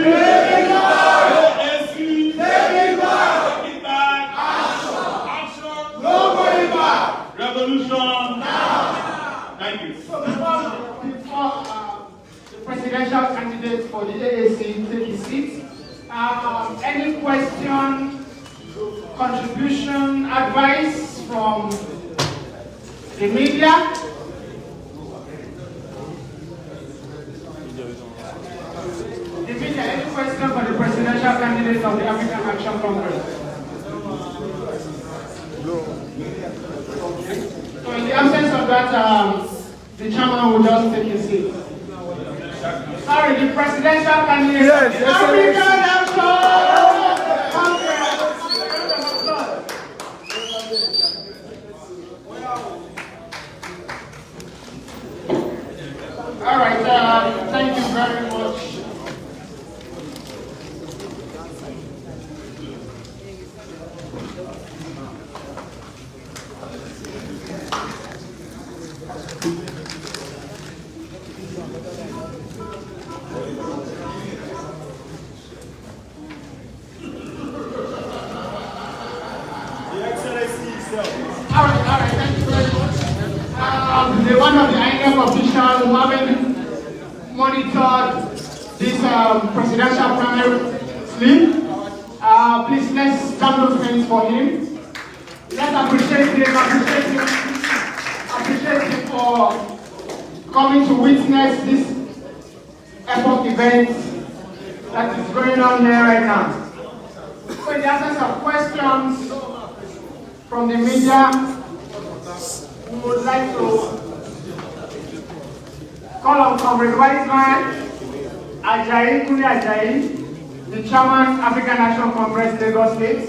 [SPEAKER 2] Take it back. AAC. Take it back. Take it back. Action. Action. No going back. Revolution. Now. Thank you.
[SPEAKER 1] So before the presidential candidate for the AAC take his seat, any question, contribution, advice from the media? The media, any question for the presidential candidate of the African Action Congress? So in the absence of that, the chairman will just take his seat. Sorry, the presidential candidate of the African Action Congress. All right, thank you very much. All right, thank you very much. One of the INEC officials who haven't monitored this presidential primary slip, please let's jam those hands for him. Let's appreciate him for coming to witness this epoch event that is going on here right now. So in the absence of questions from the media, we would like to call on Comrade Whiteman Ajayi Kuni Ajayi, the Chairman, African Action Congress, Lagos State,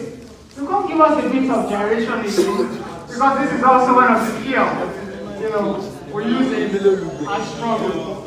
[SPEAKER 1] to come give us a bit of gyration because this is also one of the skills, we use it as struggle.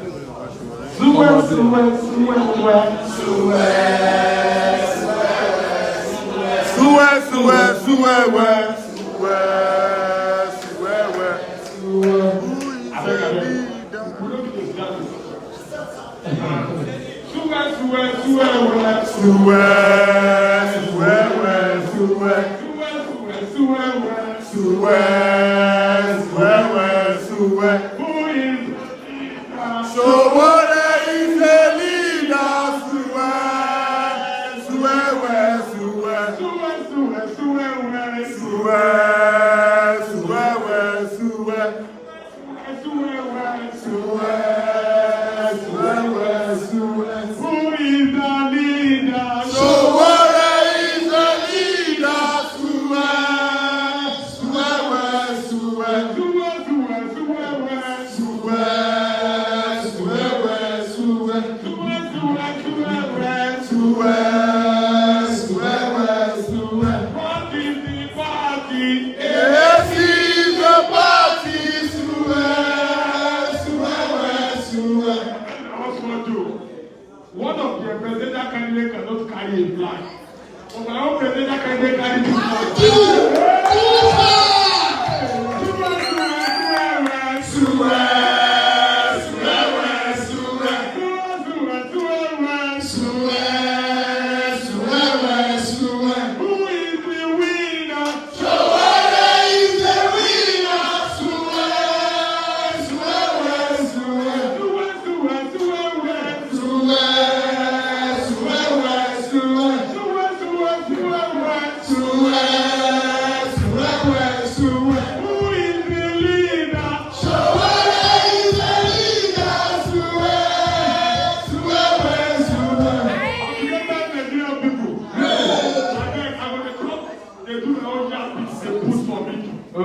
[SPEAKER 6] Sowore.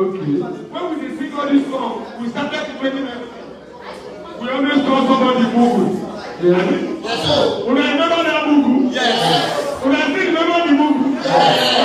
[SPEAKER 5] Okay. When we sing all this song, we started to make it. We always call somebody Mugu. Yeah. When I remember that Mugu? Yes. When I think remember the Mugu? Yes.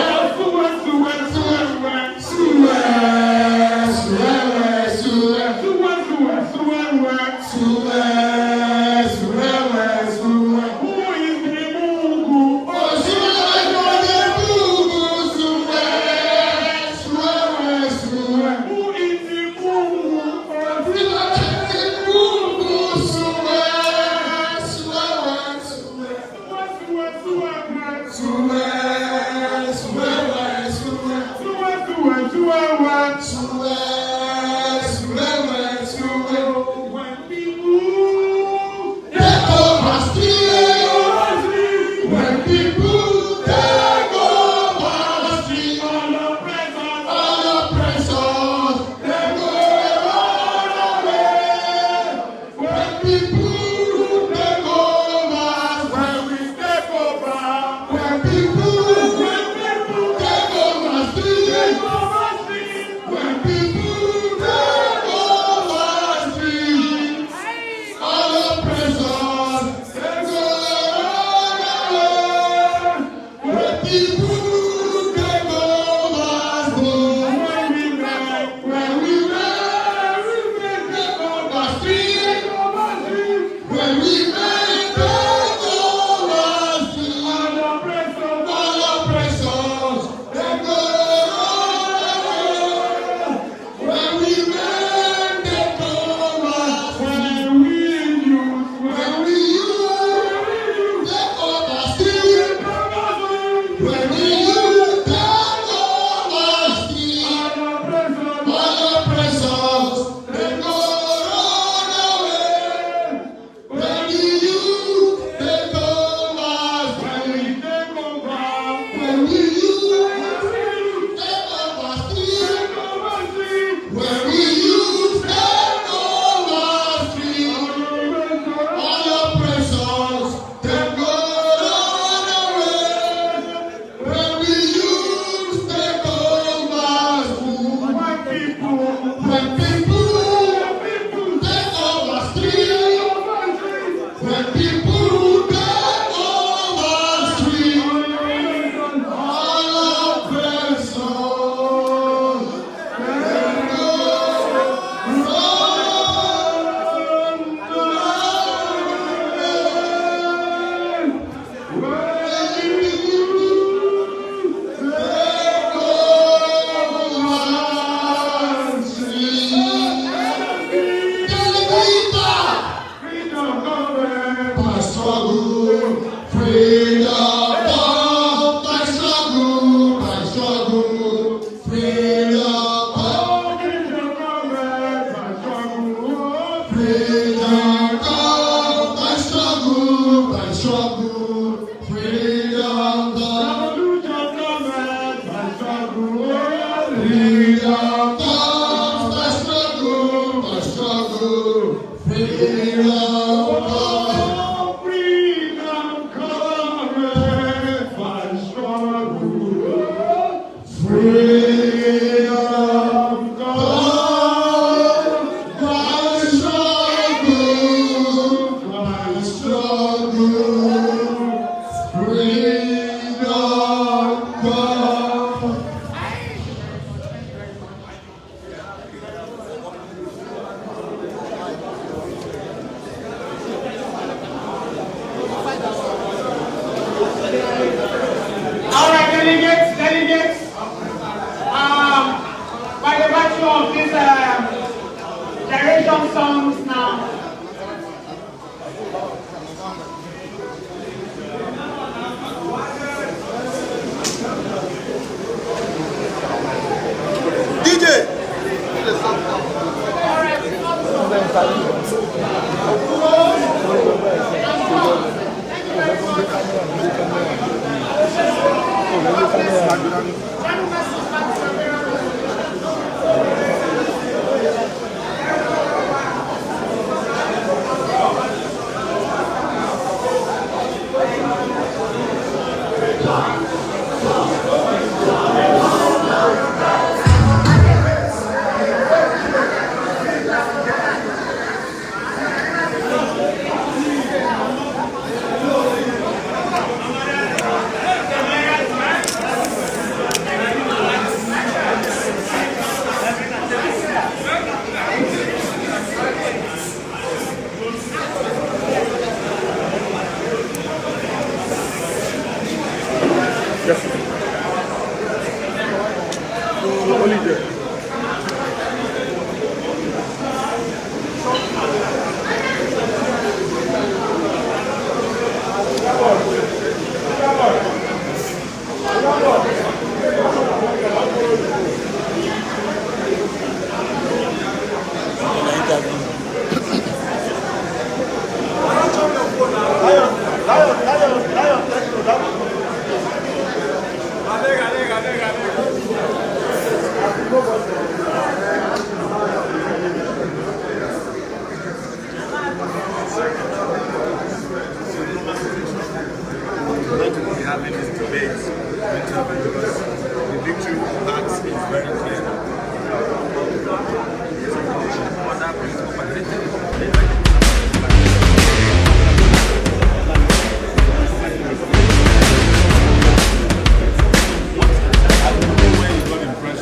[SPEAKER 4] Only there.